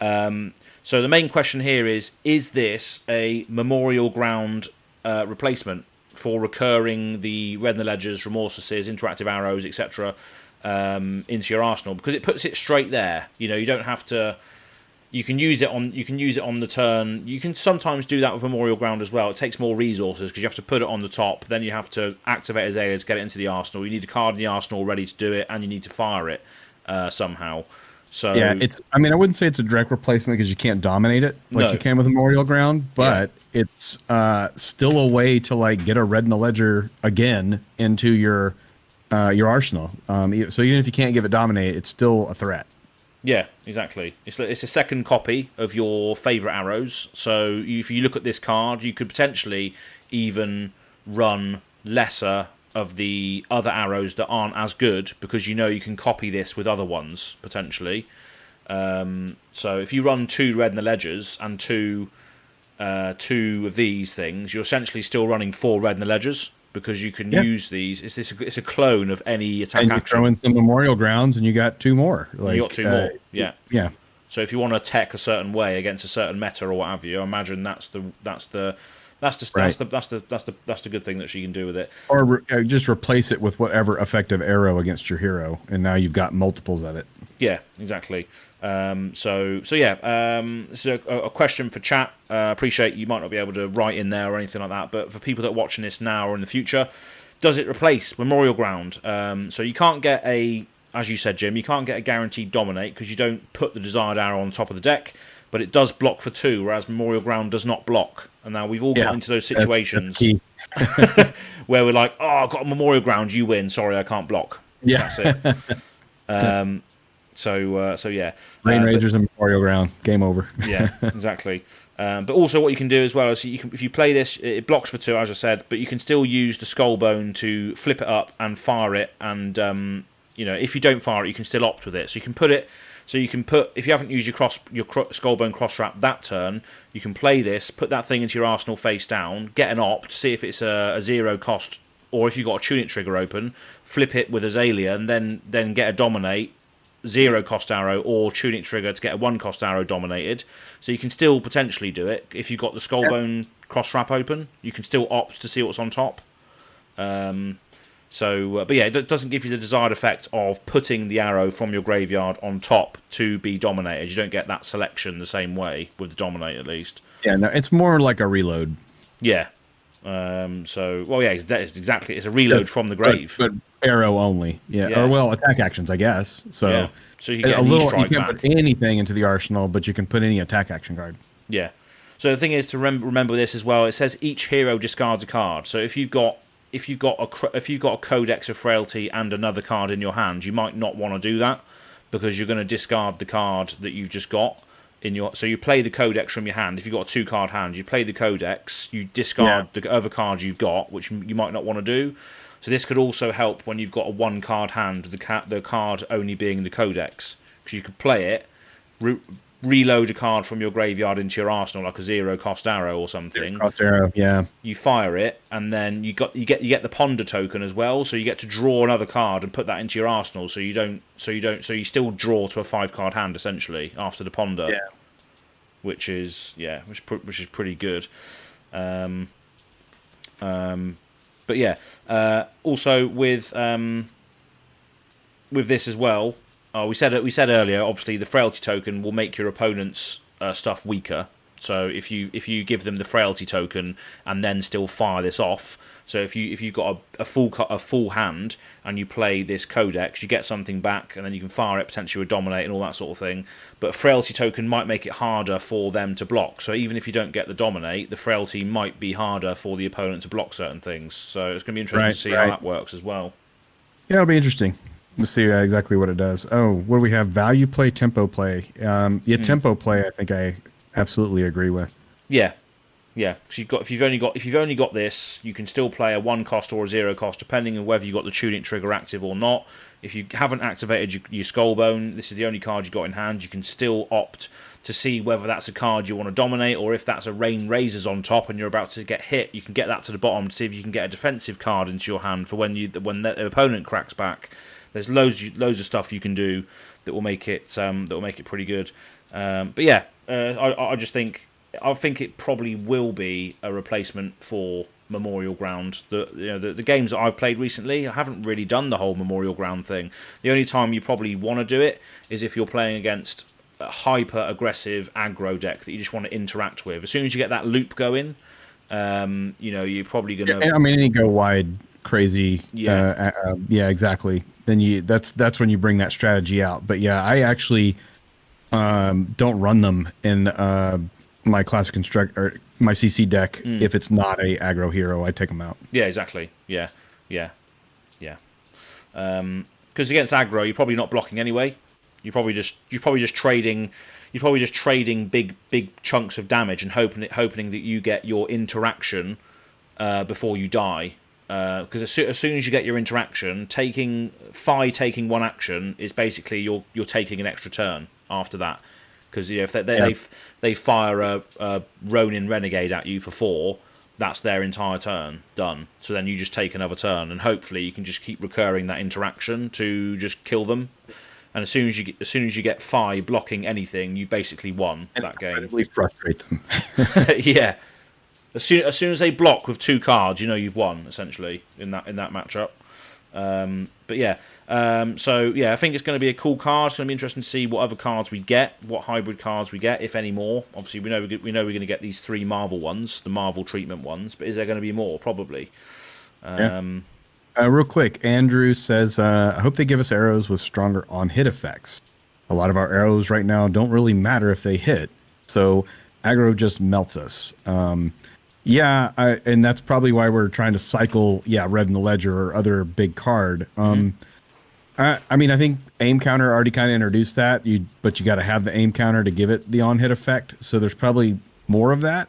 So the main question here is this a Memorial Ground replacement for recurring the Red in the Ledgers, Remorselesses, interactive arrows, etc. Into your arsenal, because it puts it straight there. You don't have to. You can use it on the turn. You can sometimes do that with Memorial Ground as well. It takes more resources because you have to put it on the top. Then you have to activate Azalea to get it into the arsenal. You need a card in the arsenal ready to do it, and you need to fire it somehow. So yeah, I wouldn't say it's a direct replacement because you can't dominate it like you can with Memorial Ground, but it's still a way to get a Red in the Ledger again into your arsenal. So even if you can't give it dominate, it's still a threat. Yeah, exactly. It's a second copy of your favorite arrows. So if you look at this card, you could potentially even run lesser of the other arrows that aren't as good, because you can copy this with other ones potentially. So if you run 2 Red in the Ledgers and two of these things, you're essentially still running 4 Red in the Ledgers, because you can use these. It's a clone of any attack and action. You throw in some Memorial Grounds and you got 2 more. You got 2 more. Yeah. Yeah. So if you want to tech a certain way against a certain meta or what have you, I imagine that's the good thing that she can do with it. Or just replace it with whatever effective arrow against your hero, and now you've got multiples of it. Yeah, exactly. So yeah, this is a question for chat. Appreciate you might not be able to write in there or anything like that, but for people that are watching this now or in the future, does it replace Memorial Ground? So you can't get as you said, Jim, you can't get a guaranteed dominate because you don't put the desired arrow on top of the deck, but it does block for 2, whereas Memorial Ground does not block. And now we've all got into those situations where we're like, oh, I've got a Memorial Ground, you win. Sorry, I can't block. Yeah. That's it. So yeah. Rain Rangers and Memorial Ground, game over. Yeah, exactly. But also what you can do as well is if you play this, it blocks for 2, as I said, but you can still use the Skull Bone to flip it up and fire it. And, if you don't fire it, you can still opt with it. So you can put it So you can put, if you haven't used your Skullbone cross trap that turn, you can play this, put that thing into your arsenal face down, get an opt, see if it's a 0 cost, or if you've got a tunic trigger open, flip it with Azalea, and then get a dominate, 0 cost arrow, or tunic trigger to get a 1 cost arrow dominated. So you can still potentially do it if you've got the Skullbone cross trap open. You can still opt to see what's on top. But yeah, it doesn't give you the desired effect of putting the arrow from your graveyard on top to be dominated. You don't get that selection the same way with the dominate, at least. Yeah, no, it's more like a reload. Yeah. It's a reload from the grave, but arrow only. Yeah. Or well, attack actions, I guess. So yeah. So you get you can't put anything into the arsenal, but you can put any attack action card. Yeah. So the thing is to remember this as well. It says each hero discards a card. So if you've got a Codex of Frailty and another card in your hand, you might not want to do that because you're going to discard the card that you've just got in your. So you play the Codex from your hand. If you've got a 2-card hand, you play the Codex, you discard the other card you've got, which you might not want to do. So this could also help when you've got a 1-card hand, the card only being the Codex, because you could play it, reload a card from your graveyard into your arsenal, like a 0 cost arrow or something. 0 cost arrow, yeah. You fire it, and then you get the ponder token as well, so you get to draw another card and put that into your arsenal. So you still draw to a 5-card hand essentially after the ponder, which is pretty good. But yeah, also with this as well. We said earlier. Obviously, the frailty token will make your opponent's stuff weaker. So if you give them the frailty token and then still fire this off, so if you've got a full hand and you play this Codex, you get something back and then you can fire it potentially with dominate and all that sort of thing. But a frailty token might make it harder for them to block. So even if you don't get the dominate, the frailty might be harder for the opponent to block certain things. So it's going to be interesting to see how that works as well. Yeah, it'll be interesting. Let's see exactly what it does. Oh, what do we have? Value play, tempo play. Tempo play. I think I absolutely agree with. Yeah. So if you've only got this, you can still play a 1 cost or a 0 cost, depending on whether you got the tunic trigger active or not. If you haven't activated your Skullbone, this is the only card you got in hand. You can still opt to see whether that's a card you want to dominate, or if that's a rain razors on top and you're about to get hit, you can get that to the bottom to see if you can get a defensive card into your hand for when the opponent cracks back. There's loads of stuff you can do that will make it pretty good. But yeah, I think it probably will be a replacement for Memorial Ground. The games that I've played recently, I haven't really done the whole Memorial Ground thing. The only time you probably want to do it is if you're playing against a hyper aggressive aggro deck that you just want to interact with. As soon as you get that loop going, you're probably gonna. I mean, you go wide. Crazy, exactly. Then that's when you bring that strategy out. But yeah, I actually don't run them in my classic construct or my CC deck if it's not a aggro hero. I take them out. Yeah, exactly. Yeah. Because against aggro, you're probably not blocking anyway. You're probably just trading big chunks of damage and hoping that you get your interaction before you die. Because as soon as you get your interaction, taking 1 action is basically you're taking an extra turn after that. Because if they fire a Ronin Renegade at you for 4, that's their entire turn done. So then you just take another turn, and hopefully you can just keep recurring that interaction to just kill them. And as soon as you get 5 blocking anything, you basically won that game. Incredibly frustrate them. Yeah. As soon as they block with 2 cards, you've won essentially in that matchup. I think it's going to be a cool card. It's going to be interesting to see what other cards we get, what hybrid cards we get, if any more. Obviously, we know we're going to get these 3 Marvel ones, the Marvel treatment ones. But is there going to be more? Probably. Real quick, Andrew says, "I hope they give us arrows with stronger on-hit effects. A lot of our arrows right now don't really matter if they hit, so aggro just melts us." And that's probably why we're trying to cycle, Red in the Ledger or other big card. I think aim counter already kind of introduced that, but you got to have the aim counter to give it the on-hit effect. So there's probably more of that.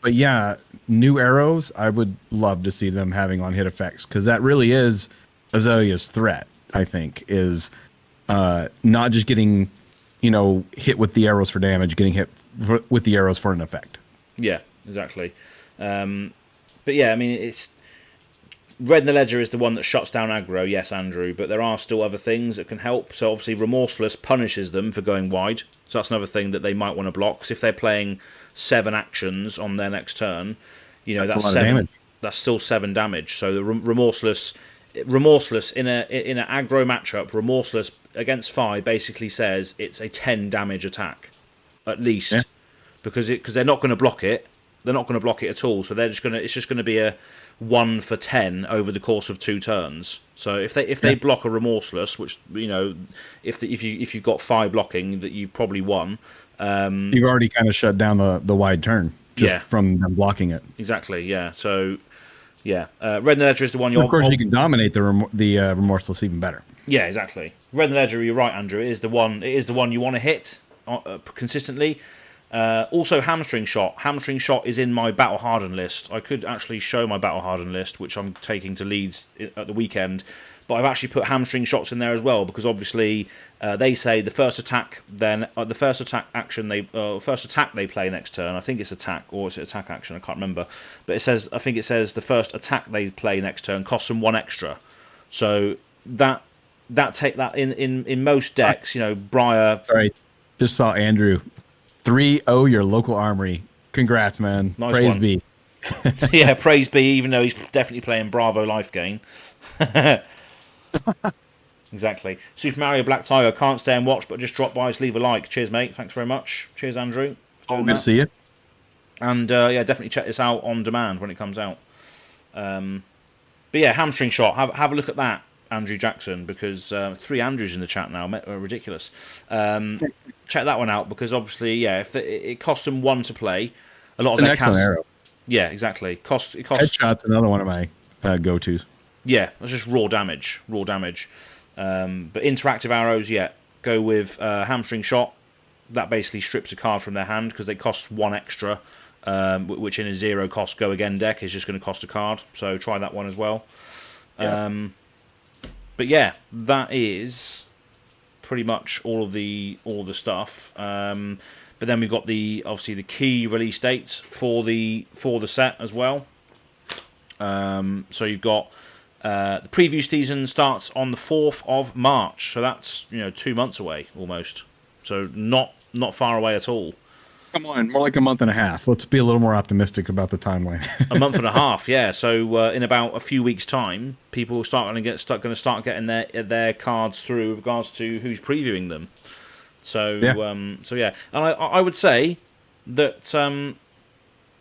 But yeah, new arrows, I would love to see them having on-hit effects because that really is Azalea's threat, I think, is not just getting, hit with the arrows for damage, getting hit with the arrows for an effect. Yeah, exactly. But yeah, I mean, it's Red in the Ledger is the one that shuts down aggro, yes, Andrew, but there are still other things that can help. So obviously Remorseless punishes them for going wide, so that's another thing that they might want to block. Because if they're playing 7 actions on their next turn, that's 7 damage. That's still 7 damage. So the Remorseless in an aggro matchup, Remorseless against 5 basically says it's a 10 damage attack, at least, because they're not going to block it. They're not going to block it at all. So it's just going to be a 1 for 10 over the course of 2 turns. So if they block a Remorseless, which if you've got 5 blocking, that you've probably won. You've already kind of shut down the wide turn just from them blocking it. Exactly. Yeah. So. Yeah, Red in the Ledger is the one you're... Of course, you can dominate the Remorseless even better. Yeah, exactly. Red in the Ledger, you're right, Andrew. It is the one you want to hit consistently. Also, Hamstring Shot. Hamstring Shot is in my Battle Hardened list. I could actually show my Battle Hardened list, which I'm taking to Leeds at the weekend. But I've actually put Hamstring Shots in there as well, because obviously they say the first attack, the first attack action first attack they play next turn. I think it's attack, or is it attack action? I can't remember. But I think it says the first attack they play next turn costs them 1 extra. So that in most decks, Briar. Sorry, just saw Andrew 3-0 your local armory. Congrats, man. Nice praise one. be. Yeah, praise be. Even though he's definitely playing Bravo Life Gain. Exactly. Super Mario Black Tiger, can't stay and watch, but just drop by, just leave a like. Cheers, mate. Thanks very much. Cheers, Andrew. Good to see you. And definitely check this out on demand when it comes out. But yeah, Hamstring Shot. Have a look at that, Andrew Jackson, because 3 Andrews in the chat now, ridiculous. Check that one out, because obviously, if it costs them 1 to play, a lot of their excellent arrow. Yeah, exactly. It costs Headshot's another one of my go-tos. Yeah, that's just raw damage. But interactive arrows, go with Hamstring Shot. That basically strips a card from their hand because they cost 1 extra, which in a 0 cost Go Again deck is just going to cost a card. So try that one as well. Yeah. But yeah, that is pretty much all the stuff. But then we've got obviously the key release dates for the set as well. So you've got the preview season starts on the 4th of March, so that's 2 months away almost. So not far away at all. Come on, more like a month and a half. Let's be a little more optimistic about the timeline. A month and a half, yeah. So in about a few weeks' time, people are going to start getting their cards through with regards to who's previewing them. So yeah, and I would say that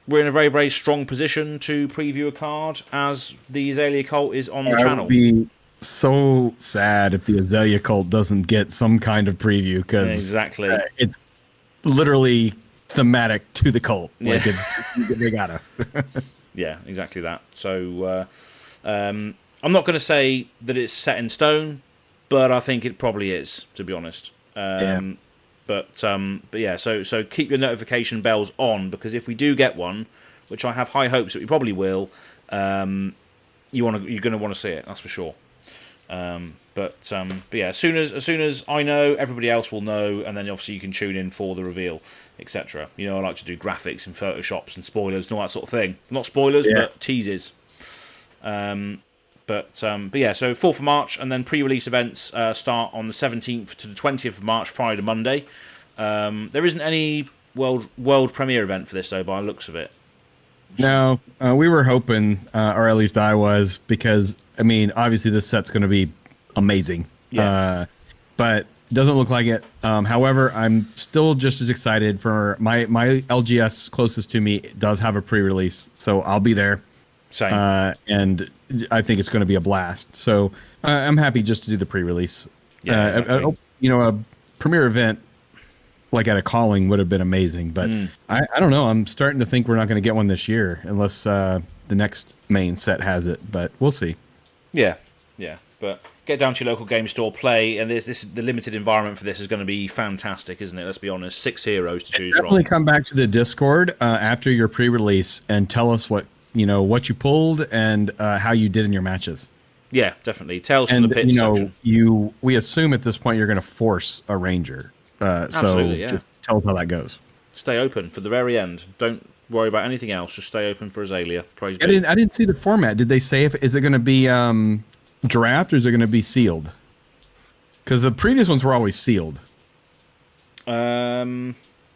we're in a very, very strong position to preview a card as the Azalea Cult is on the channel. I would be so sad if the Azalea Cult doesn't get some kind of preview, because exactly it's literally thematic to the cult. Like they gotta. Yeah, exactly that. So I'm not going to say that it's set in stone, but I think it probably is, to be honest. But yeah, so keep your notification bells on, because if we do get one, which I have high hopes that we probably will, you're going to want to see it. That's for sure. But yeah, as soon as I know, everybody else will know, and then obviously you can tune in for the reveal, etc. I like to do graphics and photoshops and spoilers and all that sort of thing. Not spoilers, but teases. But yeah, so 4th of March, and then pre-release events start on the 17th to the 20th of March, Friday to Monday. There isn't any world premiere event for this, though, by the looks of it. No, we were hoping, or at least I was, because, I mean, obviously this set's going to be amazing. Yeah. But it doesn't look like it. However, I'm still just as excited for my LGS closest to me does have a pre-release, so I'll be there. Same. And I think it's going to be a blast. So I'm happy just to do the pre-release. Yeah, exactly. A premiere event like at a calling would have been amazing, but I don't know. I'm starting to think we're not going to get one this year unless the next main set has it, but we'll see. Yeah. But get down to your local game store, play, and this the limited environment for this is going to be fantastic, isn't it? Let's be honest. 6 heroes to choose from. Definitely come back to the Discord after your pre-release and tell us what you pulled and how you did in your matches. Yeah, definitely. Tales from the Pit section. We assume at this point you're going to force a ranger. Absolutely, yeah. Just tell us how that goes. Stay open for the very end. Don't worry about anything else. Just stay open for Azalea. Praise be. I didn't see the format. Did they say is it going to be draft or is it going to be sealed? Because the previous ones were always sealed. I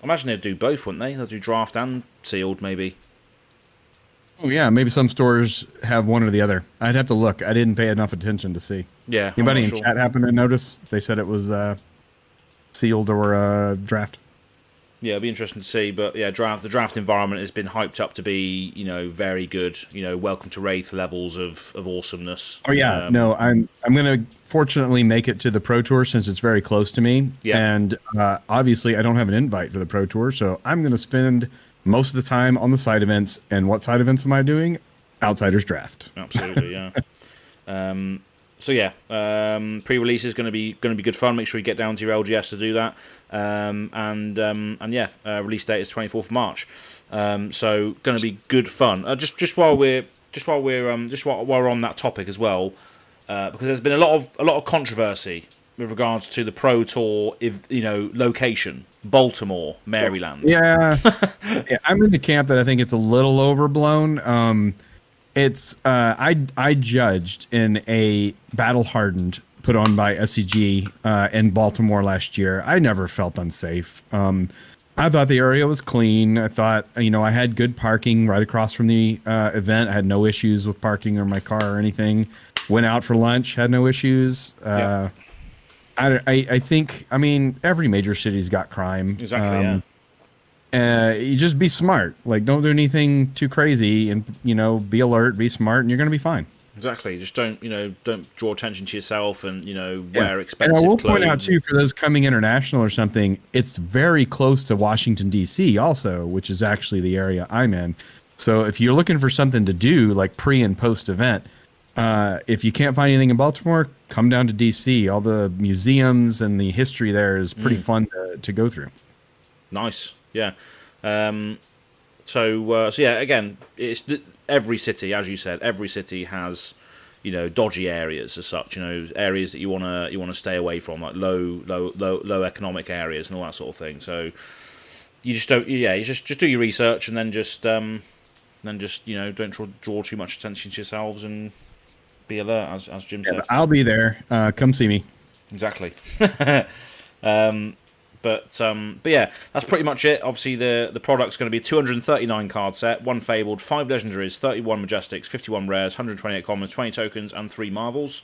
imagine they'd do both, wouldn't they? They'll do draft and sealed, maybe. Oh yeah, maybe some stores have one or the other. I'd have to look. I didn't pay enough attention to see. Yeah. Anybody in chat happen to notice if they said it was sealed or draft? Yeah, it'll be interesting to see. But yeah, the draft environment has been hyped up to be, very good. Welcome to Wraith levels of awesomeness. Oh yeah, no, I'm gonna fortunately make it to the Pro Tour since it's very close to me. Yeah. And obviously I don't have an invite for the Pro Tour, so I'm gonna spend most of the time on the side events. And what side events am I doing? Outsiders Draft. Absolutely, yeah. So yeah, pre-release is going to be good fun. Make sure you get down to your LGS to do that. Release date is 24th of March. So going to be good fun. Just while we're on that topic as well, because there's been a lot of controversy with regards to the Pro Tour, location, Baltimore, Maryland. Yeah, yeah, I'm in the camp that I think it's a little overblown. It's I judged in a battle hardened put on by SCG in Baltimore last year. I never felt unsafe. I thought the area was clean. I thought I had good parking right across from the event. I had no issues with parking or my car or anything. Went out for lunch, had no issues. Yeah. I think every major city's got crime. Exactly. Yeah. You just be smart. Like, don't do anything too crazy, and be alert, be smart, and you're gonna be fine. Exactly. Just don't draw attention to yourself, and wear expensive And I will clothes. point out too, for those coming international or something, it's very close to Washington D.C. also, which is actually the area I'm in. So if you're looking for something to do like pre and post event, if you can't find anything in Baltimore, come down to D.C. All the museums and the history there is pretty fun to go through. Nice. Yeah. So yeah, again, it's every city, as you said, every city has, dodgy areas as such, areas that you want to stay away from, like low economic areas and all that sort of thing. So you just don't, you just do your research, and then just don't draw too much attention to yourselves, and be alert, as Jim said. I'll be there. Come see me. Exactly. But yeah, that's pretty much it. Obviously, the product's going to be a 239 card set, 1 Fabled, 5 Legendaries, 31 Majestics, 51 Rares, 128 Commons, 20 Tokens, and 3 Marvels.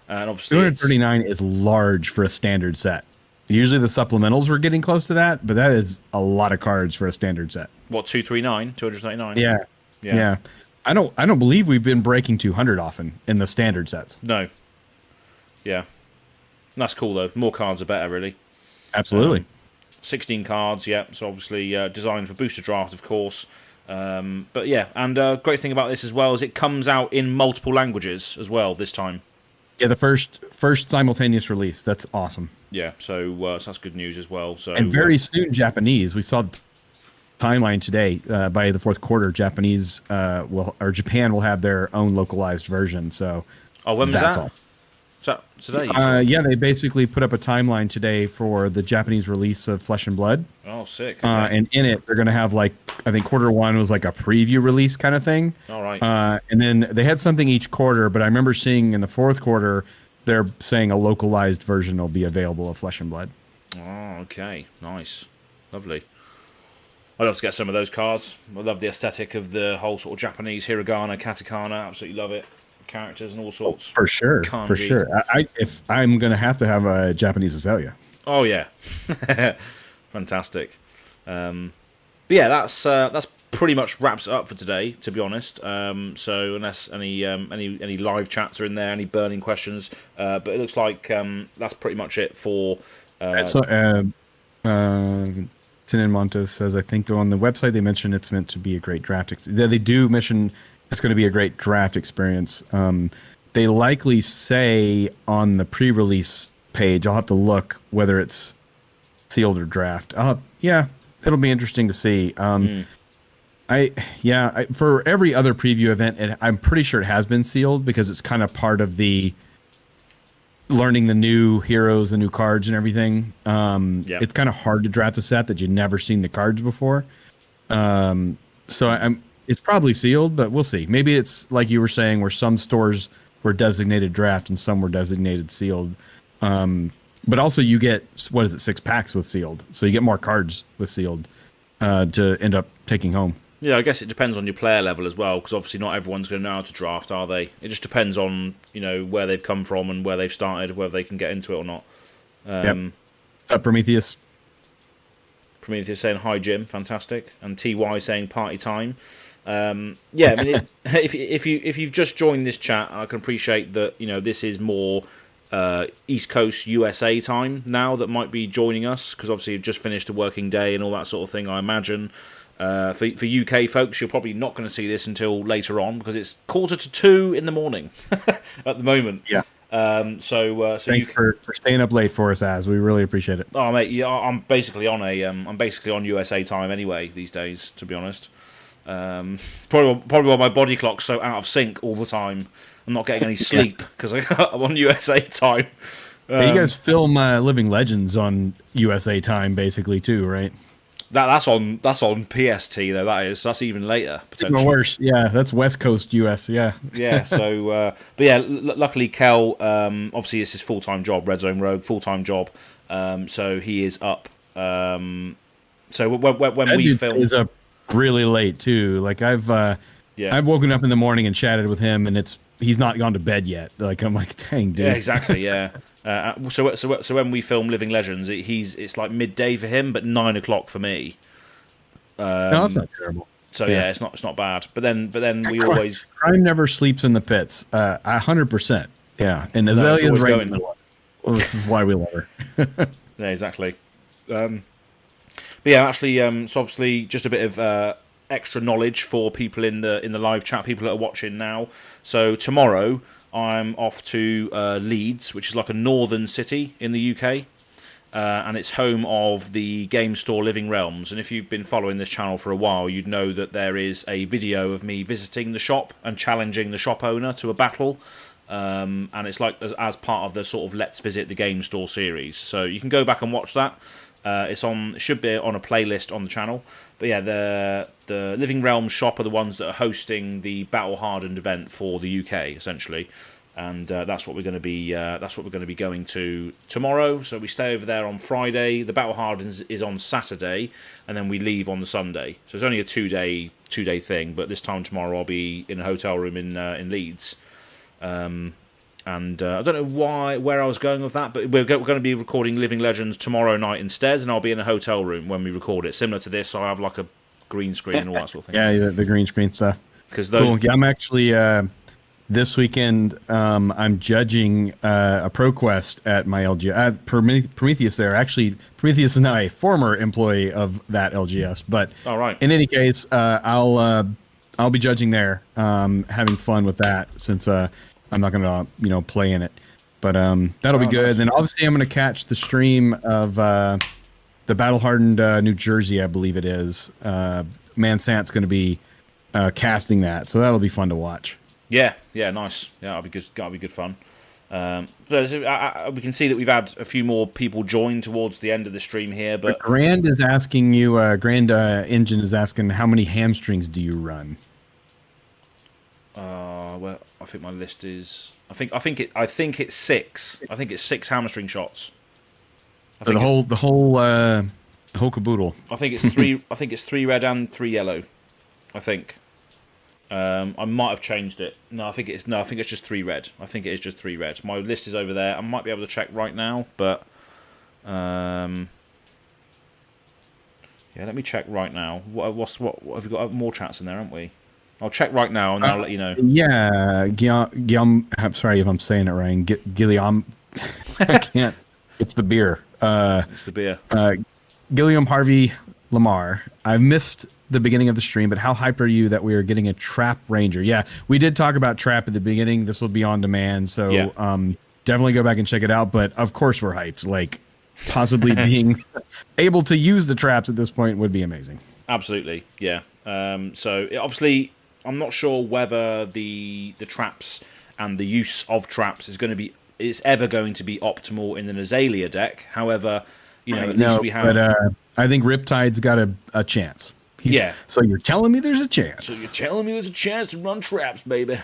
And obviously, 239 is large for a standard set. Usually the supplementals were getting close to that, but that is a lot of cards for a standard set. What, 239? 239? Yeah. I don't believe we've been breaking 200 often in the standard sets. No. Yeah. That's cool, though. More cards are better, really. Absolutely. 16 cards, yeah. So obviously designed for booster draft, of course. But yeah, and great thing about this as well is it comes out in multiple languages as well this time. Yeah, the first simultaneous release. That's awesome. Yeah, so that's good news as well. So and very soon Japanese. We saw the timeline today. By the fourth quarter, Japan will have their own localized version. So when was that? All. Today? Yeah, they basically put up a timeline today for the Japanese release of Flesh and Blood. Oh, sick. Okay. And in it, they're going to have, I think quarter 1 was like a preview release kind of thing. All right. And then they had something each quarter, but I remember seeing in the fourth quarter, they're saying a localized version will be available of Flesh and Blood. Oh, okay. Nice. Lovely. I'd love to get some of those cards. I love the aesthetic of the whole sort of Japanese hiragana, katakana. Absolutely love it. Characters and all sorts. For sure. Kanji. For sure. If I'm going to have a Japanese Azalea. Oh, yeah. Fantastic. But yeah, that's pretty much wraps it up for today, to be honest. So unless any live chats are in there, any burning questions, but it looks like that's pretty much it for... Tinin Montos says, I think on the website they mentioned it's meant to be a great draft. They do mention it's going to be a great draft experience. They likely say on the pre-release page, I'll have to look whether it's sealed or draft. Yeah, it'll be interesting to see. For every other preview event, I'm pretty sure it has been sealed because it's kind of part of the learning the new heroes, the new cards, and everything. It's kind of hard to draft a set that you've never seen the cards before. It's probably sealed, but we'll see. Maybe it's like you were saying, where some stores were designated draft and some were designated sealed. But also you get, 6 packs with sealed, so you get more cards with sealed to end up taking home. Yeah, I guess it depends on your player level as well, because obviously not everyone's going to know how to draft, are they? It just depends on, where they've come from and where they've started, whether they can get into it or not. What's up, Prometheus? Prometheus saying, hi, Jim, fantastic. And TY saying, party time. If you've just joined this chat, I can appreciate that, this is more East Coast USA time now that might be joining us, because obviously you've just finished a working day and all that sort of thing, I imagine. For UK folks, you're probably not going to see this until later on because it's 1:45 in the morning at the moment. Yeah. So thanks for staying up late for us, Az. We really appreciate it. Oh mate, yeah, I'm basically on USA time anyway these days, to be honest. Probably why my body clock's so out of sync all the time. I'm not getting any sleep because I'm on USA time. You guys film Living Legends on USA time, basically, too, right? That's on PST though. That's even later potentially. Even worse, yeah. That's West Coast US, yeah. Yeah. So, but yeah, luckily Kel, obviously it's his full-time job, Red Zone Rogue, full-time job. So he is up. So when we film, is up really late too. Like I've woken up in the morning and chatted with him, and he's not gone to bed yet. Like I'm like, dang, dude. Yeah, exactly. Yeah. So when we film Living Legends, it's like midday for him, but 9 o'clock for me. No, that's not terrible. So yeah, it's not bad. But then we always crime never sleeps in the pits. 100%. Yeah, and Azalea's right in the middle. Well, this is why we love her. Yeah, exactly. But yeah, actually, so obviously just a bit of extra knowledge for people in the live chat, people that are watching now. So tomorrow I'm off to Leeds, which is like a northern city in the UK, and it's home of the game store Living Realms. And if you've been following this channel for a while, you'd know that there is a video of me visiting the shop and challenging the shop owner to a battle. And it's like as part of the sort of Let's Visit the Game Store series. So you can go back and watch that. It should be on a playlist on the channel. But yeah, the Living Realms shop are the ones that are hosting the Battle Hardened event for the UK, essentially, and that's what we're going to be. That's what we're going to be going to tomorrow. So we stay over there on Friday. The Battle Hardened is on Saturday, and then we leave on the Sunday. So it's only a two day thing. But this time tomorrow, I'll be in a hotel room in Leeds. And I don't know where I was going with that, but we're going to be recording Living Legends tomorrow night instead, and I'll be in a hotel room when we record it. Similar to this, I'll have like a green screen and all that sort of thing. Yeah, the green screen stuff. Cool. Yeah, I'm actually this weekend. I'm judging a ProQuest at my LGS. Prometheus there. Actually, Prometheus is now a former employee of that LGS. But all right. In any case, I'll be judging there, having fun with that since I'm not going to, play in it, but that'll be good. Nice. Then obviously I'm going to catch the stream of the Battle Hardened New Jersey, I believe it is. Mansant's going to be casting that, so that'll be fun to watch. Yeah, nice. Yeah, that'll be good. That'll be good fun. We can see that we've had a few more people join towards the end of the stream here, but Grand is asking you. Grand Engine is asking, how many hamstrings do you run? Well, I think my list is. I think it's 6. I think it's 6 hamstring shots. The whole caboodle. I think it's 3. I think it's 3 red and 3 yellow. I think. I might have changed it. No, I think it's just 3 red. I think it is just 3 red. My list is over there. I might be able to check right now, but yeah, let me check right now. What have we got? More chats in there, haven't we? I'll check right now and I'll let you know. Yeah, Guillaume. I'm sorry if I'm saying it right. Guillaume. I can't. It's the beer. It's the beer. Guillaume Harvey Lamar. I've missed the beginning of the stream, but how hyped are you that we are getting a Trap Ranger? Yeah, we did talk about Trap at the beginning. This will be on demand, so definitely go back and check it out. But of course we're hyped. Like possibly being able to use the traps at this point would be amazing. Absolutely, yeah. So obviously, I'm not sure whether the traps and the use of traps is ever going to be optimal in an Azalea deck. However, at least we have. But I think Riptide's got a chance. So you're telling me there's a chance? So you're telling me there's a chance to run traps, baby?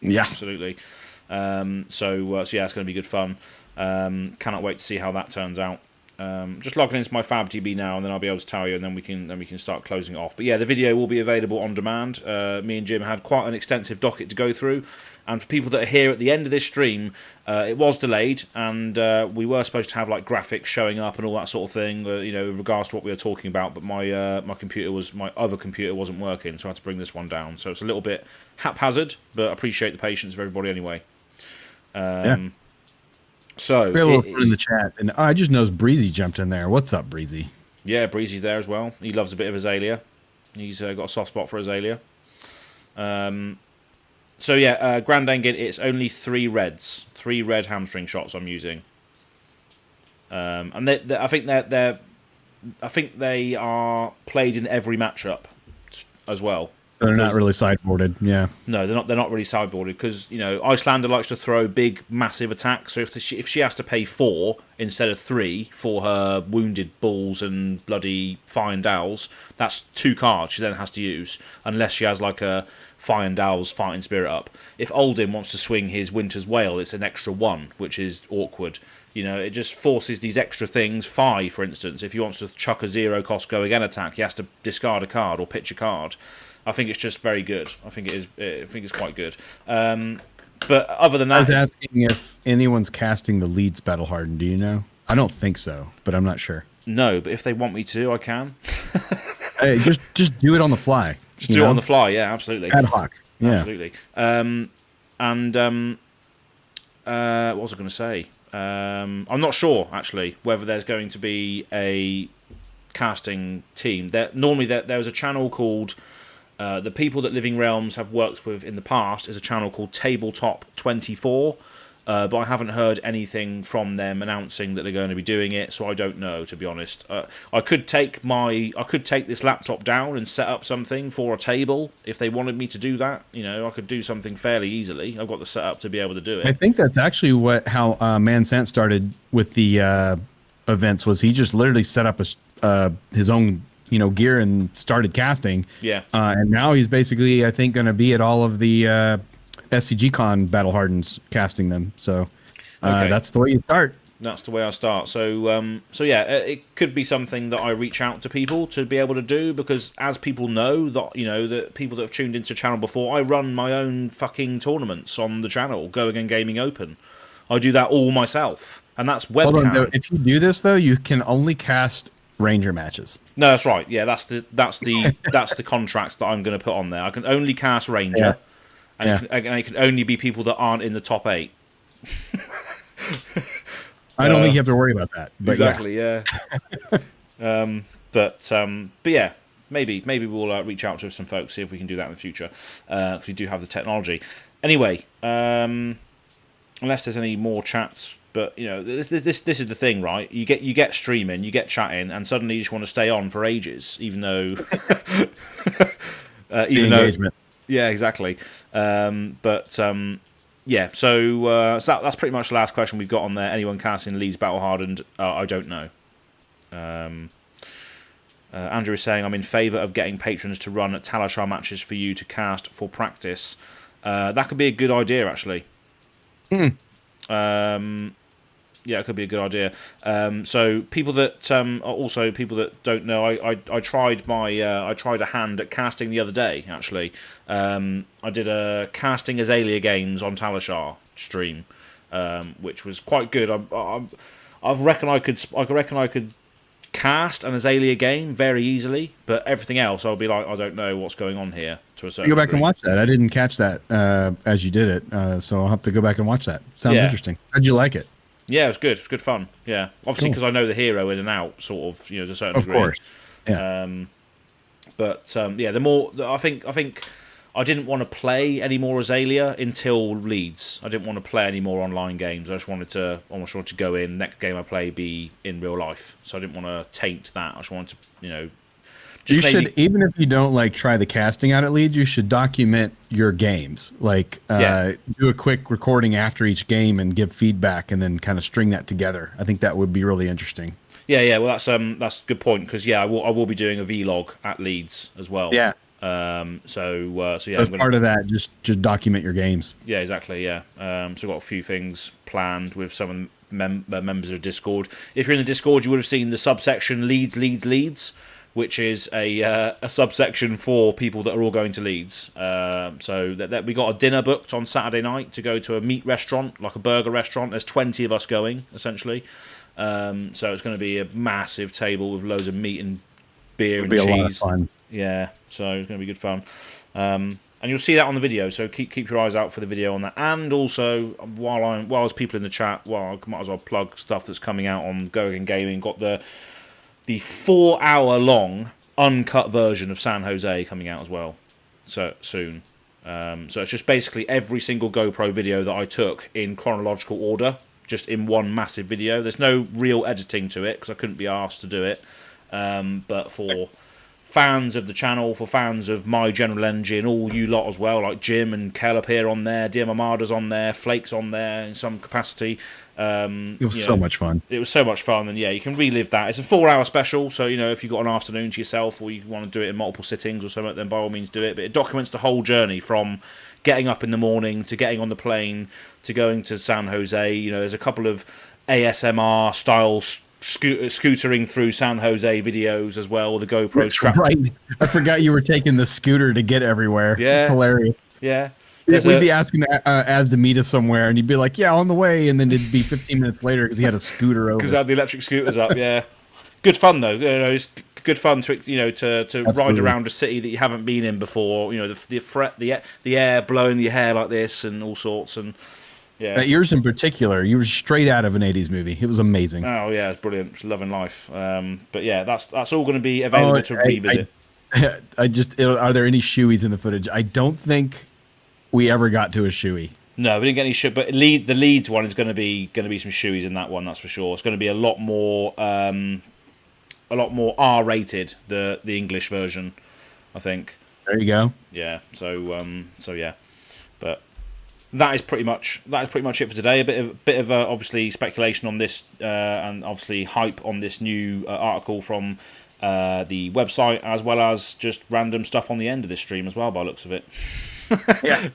Yeah, absolutely. So yeah, it's going to be good fun. Cannot wait to see how that turns out. Just logging into my FabTB now, and then I'll be able to tell you, and then we can start closing it off. But yeah, the video will be available on demand. Me and Jim had quite an extensive docket to go through, and for people that are here at the end of this stream, it was delayed, and we were supposed to have like graphics showing up and all that sort of thing, in regards to what we were talking about. But my other computer wasn't working, so I had to bring this one down. So it's a little bit haphazard, but I appreciate the patience of everybody anyway. So we had a little fun in the chat, and I just noticed Breezy jumped in there. What's up, Breezy? Yeah, Breezy's there as well. He loves a bit of Azalea. He's got a soft spot for Azalea. So yeah, Grand Engine, it's only 3 reds, 3 red hamstring shots I'm using, and I think they are played in every matchup as well. They're not really sideboarded, yeah. No, they're not really sideboarded because Icelander likes to throw big, massive attacks. So if she has to pay 4 instead of 3 for her wounded bulls and bloody Fyendals, that's 2 cards she then has to use, unless she has like a Fyendal's Fighting Spirit up. If Oldhim wants to swing his Winter's Wail, it's an extra 1, which is awkward. It just forces these extra things. 5, for instance, if he wants to chuck a 0-cost go again attack, he has to discard a card or pitch a card. I think it's just very good. I think it's quite good. But other than that, I was asking if anyone's casting the Leeds Battle Hardened. Do you know? I don't think so, but I'm not sure. No, but if they want me to, I can. Hey, just do it on the fly. Just do it on the fly. Yeah, absolutely. Ad hoc. Yeah. Absolutely. What was I going to say? I'm not sure actually whether there's going to be a casting team. Normally there was a channel called. The people that Living Realms have worked with in the past is a channel called Tabletop 24, but I haven't heard anything from them announcing that they're going to be doing it, so I don't know, to be honest. I could take this laptop down and set up something for a table if they wanted me to do that. I could do something fairly easily. I've got the setup to be able to do it. I think that's actually how Mansant started with the events. Was he just literally set up his own gear and started casting. Yeah. And now he's basically, I think, going to be at all of the SCG Con Battle Hardens casting them. So that's the way you start. That's the way I start. So yeah, it could be something that I reach out to people to be able to do, because as people know, that the people that have tuned into the channel before, I run my own fucking tournaments on the channel, GoAgainGaming Open. I do that all myself, and that's webcam. Hold on, though. If you do this though, you can only cast Ranger matches. No, that's right. Yeah, that's the contract that I'm going to put on there. I can only cast Ranger, and it can only be people that aren't in the top 8. I don't think you have to worry about that. But exactly. Yeah. But yeah, maybe we'll reach out to some folks, see if we can do that in the future, because we do have the technology. Anyway, unless there's any more chats. But this is the thing, right? You get streaming, you get chatting, and suddenly you just want to stay on for ages, even though engagement. Yeah, exactly. Yeah. So that's pretty much the last question we've got on there. Anyone casting Leeds Battle Hardened? I don't know. Andrew is saying, I'm in favour of getting patrons to run Talashar matches for you to cast for practice. That could be a good idea, actually. Yeah, it could be a good idea. So people that also people that don't know, I tried a hand at casting the other day. Actually, I did a casting Azalea games on Talashar stream, which was quite good. I reckon I could cast an Azalea game very easily, but everything else I'll be like, I don't know what's going on here to a certain Go back degree. and watch that. I didn't catch that as you did it, so I'll have to go back and watch that. Sounds interesting. How'd you like it? Yeah, it was good. It was good fun. Yeah, obviously because I know the hero in and out, sort of, to a certain degree. Of course. Yeah. Yeah, the more I think I didn't want to play any more Azalea until Leeds. I didn't want to play any more online games. I just wanted to go in. Next game I play be in real life. So I didn't want to taint that. I just wanted to You should, even if you don't like try the casting out at Leeds, you should document your games. Like do a quick recording after each game and give feedback, and then kind of string that together. I think that would be really interesting. Yeah. Well, that's a good point, because I will be doing a vlog at Leeds as well. Yeah. So yeah. As part of that, just document your games. Yeah, exactly. Yeah. So I've got a few things planned with some members of Discord. If you're in the Discord, you would have seen the subsection Leeds, which is a subsection for people that are all going to Leeds. So that we got a dinner booked on Saturday night to go to a meat restaurant, like a burger restaurant. There's 20 of us going, essentially. So it's going to be a massive table with loads of meat and beer and cheese. It'll be a lot of fun. Yeah, so it's going to be good fun. And you'll see that on the video, so keep your eyes out for the video on that. And also, while there's people in the chat, I might as well plug stuff that's coming out on GoAgainGaming. Got the 4-hour-long uncut version of San Jose coming out as well, so soon. So it's just basically every single GoPro video that I took in chronological order, just in one massive video. There's no real editing to it, because I couldn't be asked to do it. But for fans of the channel, for fans of my General Engine, all you lot as well, like Jim and Kel up here on there, Dear Armada's on there, Flake's on there in some capacity. It was so much fun. It was so much fun, and you can relive that. It's a 4-hour special, so if you've got an afternoon to yourself, or you want to do it in multiple sittings or something, then by all means do it. But it documents the whole journey from getting up in the morning to getting on the plane to going to San Jose. There's a couple of ASMR style scootering through San Jose videos as well, with the GoPro strap. Right. I forgot you were taking the scooter to get everywhere. Yeah. It's hilarious. Yeah. We'd be asking Az to meet us somewhere, and he'd be like, yeah, on the way, and then it'd be 15 minutes later because he had a scooter over. Because I had the electric scooters up, yeah. Good fun, though. It's good fun to ride around a city that you haven't been in before. The air blowing your hair like this and all sorts, and yeah. Yours in particular, you were straight out of an 80s movie. It was amazing. Oh yeah, it's brilliant. It's loving life. But yeah, that's all going to be available to revisit. Are there any shoeies in the footage? I don't think we ever got to a shoey. No, we didn't get any shoe, but the Leeds one is going to be some shoeies in that one. That's for sure. It's going to be a lot more R-rated, the English version, I think. There you go. Yeah. So yeah, but that is pretty much it for today. A bit of obviously speculation on this, and obviously hype on this new article from the website, as well as just random stuff on the end of this stream as well, by the looks of it. Yeah.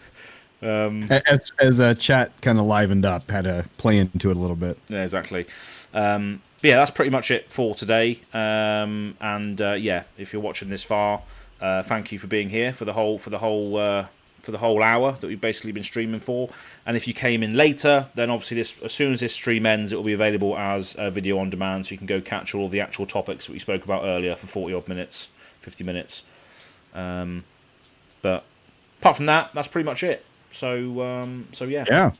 As a chat kind of livened up, had to play into it a little bit. Yeah, exactly. But yeah, that's pretty much it for today. Yeah, if you're watching this far, thank you for being here for the whole hour that we've basically been streaming for. And if you came in later, then obviously as soon as this stream ends, it will be available as a video on demand, so you can go catch all of the actual topics that we spoke about earlier for 50 minutes. But apart from that, that's pretty much it. So yeah. Yeah.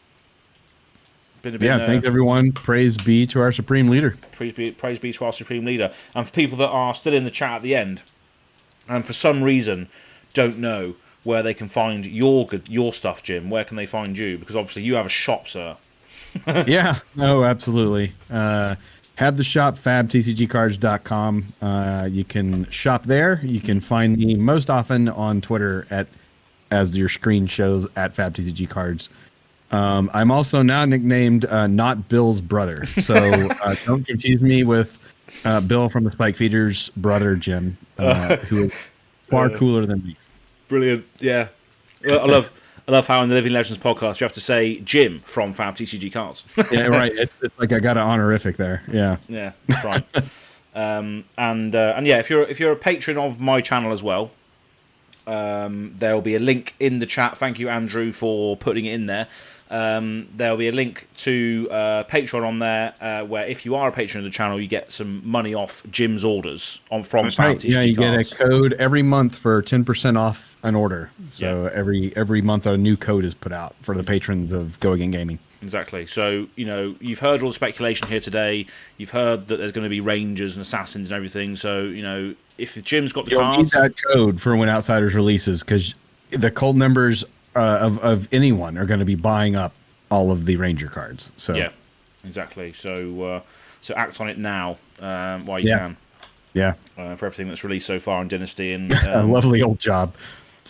Thanks everyone. Praise be to our supreme leader. Praise be to our supreme leader. And for people that are still in the chat at the end, and for some reason don't know where they can find your stuff, Jim, where can they find you? Because obviously you have a shop, sir. Yeah. No, absolutely. Have the shop, fabtcgcards.com. You can shop there. You can find me most often on Twitter as your screen shows, at fabtcgcards. I'm also now nicknamed Not Bill's brother, so don't confuse me with Bill from the Spike Feeders' brother, Jim, who is far cooler than me. Brilliant, yeah. I love how in the Living Legends podcast you have to say Jim from Fab TCG Cards. Yeah, right. It's like I got an honorific there. Yeah, yeah, that's right. And yeah, if you're a patron of my channel as well, there will be a link in the chat. Thank you, Andrew, for putting it in there. There'll be a link to Patreon on there, where if you are a patron of the channel, you get some money off Jim's orders from right. Yeah, you get a code every month for 10% off an order. So yeah. every month a new code is put out for the patrons of GoAgainGaming. Exactly. So, you've heard all the speculation here today. You've heard that there's going to be rangers and assassins and everything. So, if Jim's got the cards... You'll need that code for when Outsiders releases, because the cold numbers of anyone are going to be buying up all of the ranger cards. So yeah, exactly. So act on it now while you can. Yeah. For everything that's released so far in Dynasty. And A lovely old job.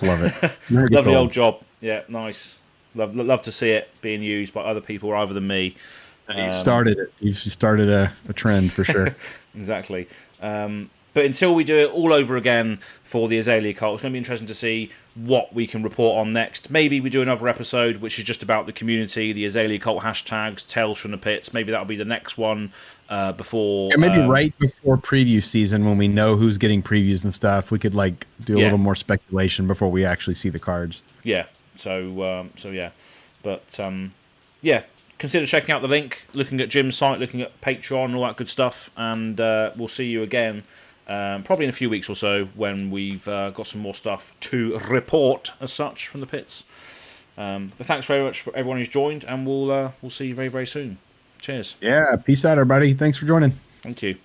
Love it. Lovely old job. Yeah, nice. Love to see it being used by other people rather than me. You started it. You've started a trend for sure. Exactly. But until we do it all over again for the Azalea cult, it's going to be interesting to see what we can report on next. Maybe we do another episode which is just about the community, the Azalea cult hashtags, Tales from the Pits. Maybe that'll be the next one before... Yeah, maybe right before preview season, when we know who's getting previews and stuff, we could like do a little more speculation before we actually see the cards. Yeah. So yeah. But, yeah. Consider checking out the link, looking at Jim's site, looking at Patreon, and all that good stuff. And we'll see you again probably in a few weeks or so when we've got some more stuff to report as such from the pits. But thanks very much for everyone who's joined, and we'll see you very, very soon. Cheers. Yeah, peace out, everybody. Thanks for joining. Thank you.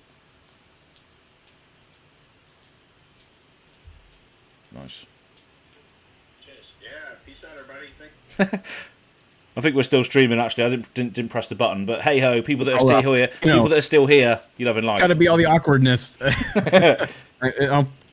Nice. Cheers. Yeah, peace out, everybody. I think we're still streaming. Actually, I didn't press the button, but hey ho, people that are still here, you love and like. Got to be all the awkwardness. I'll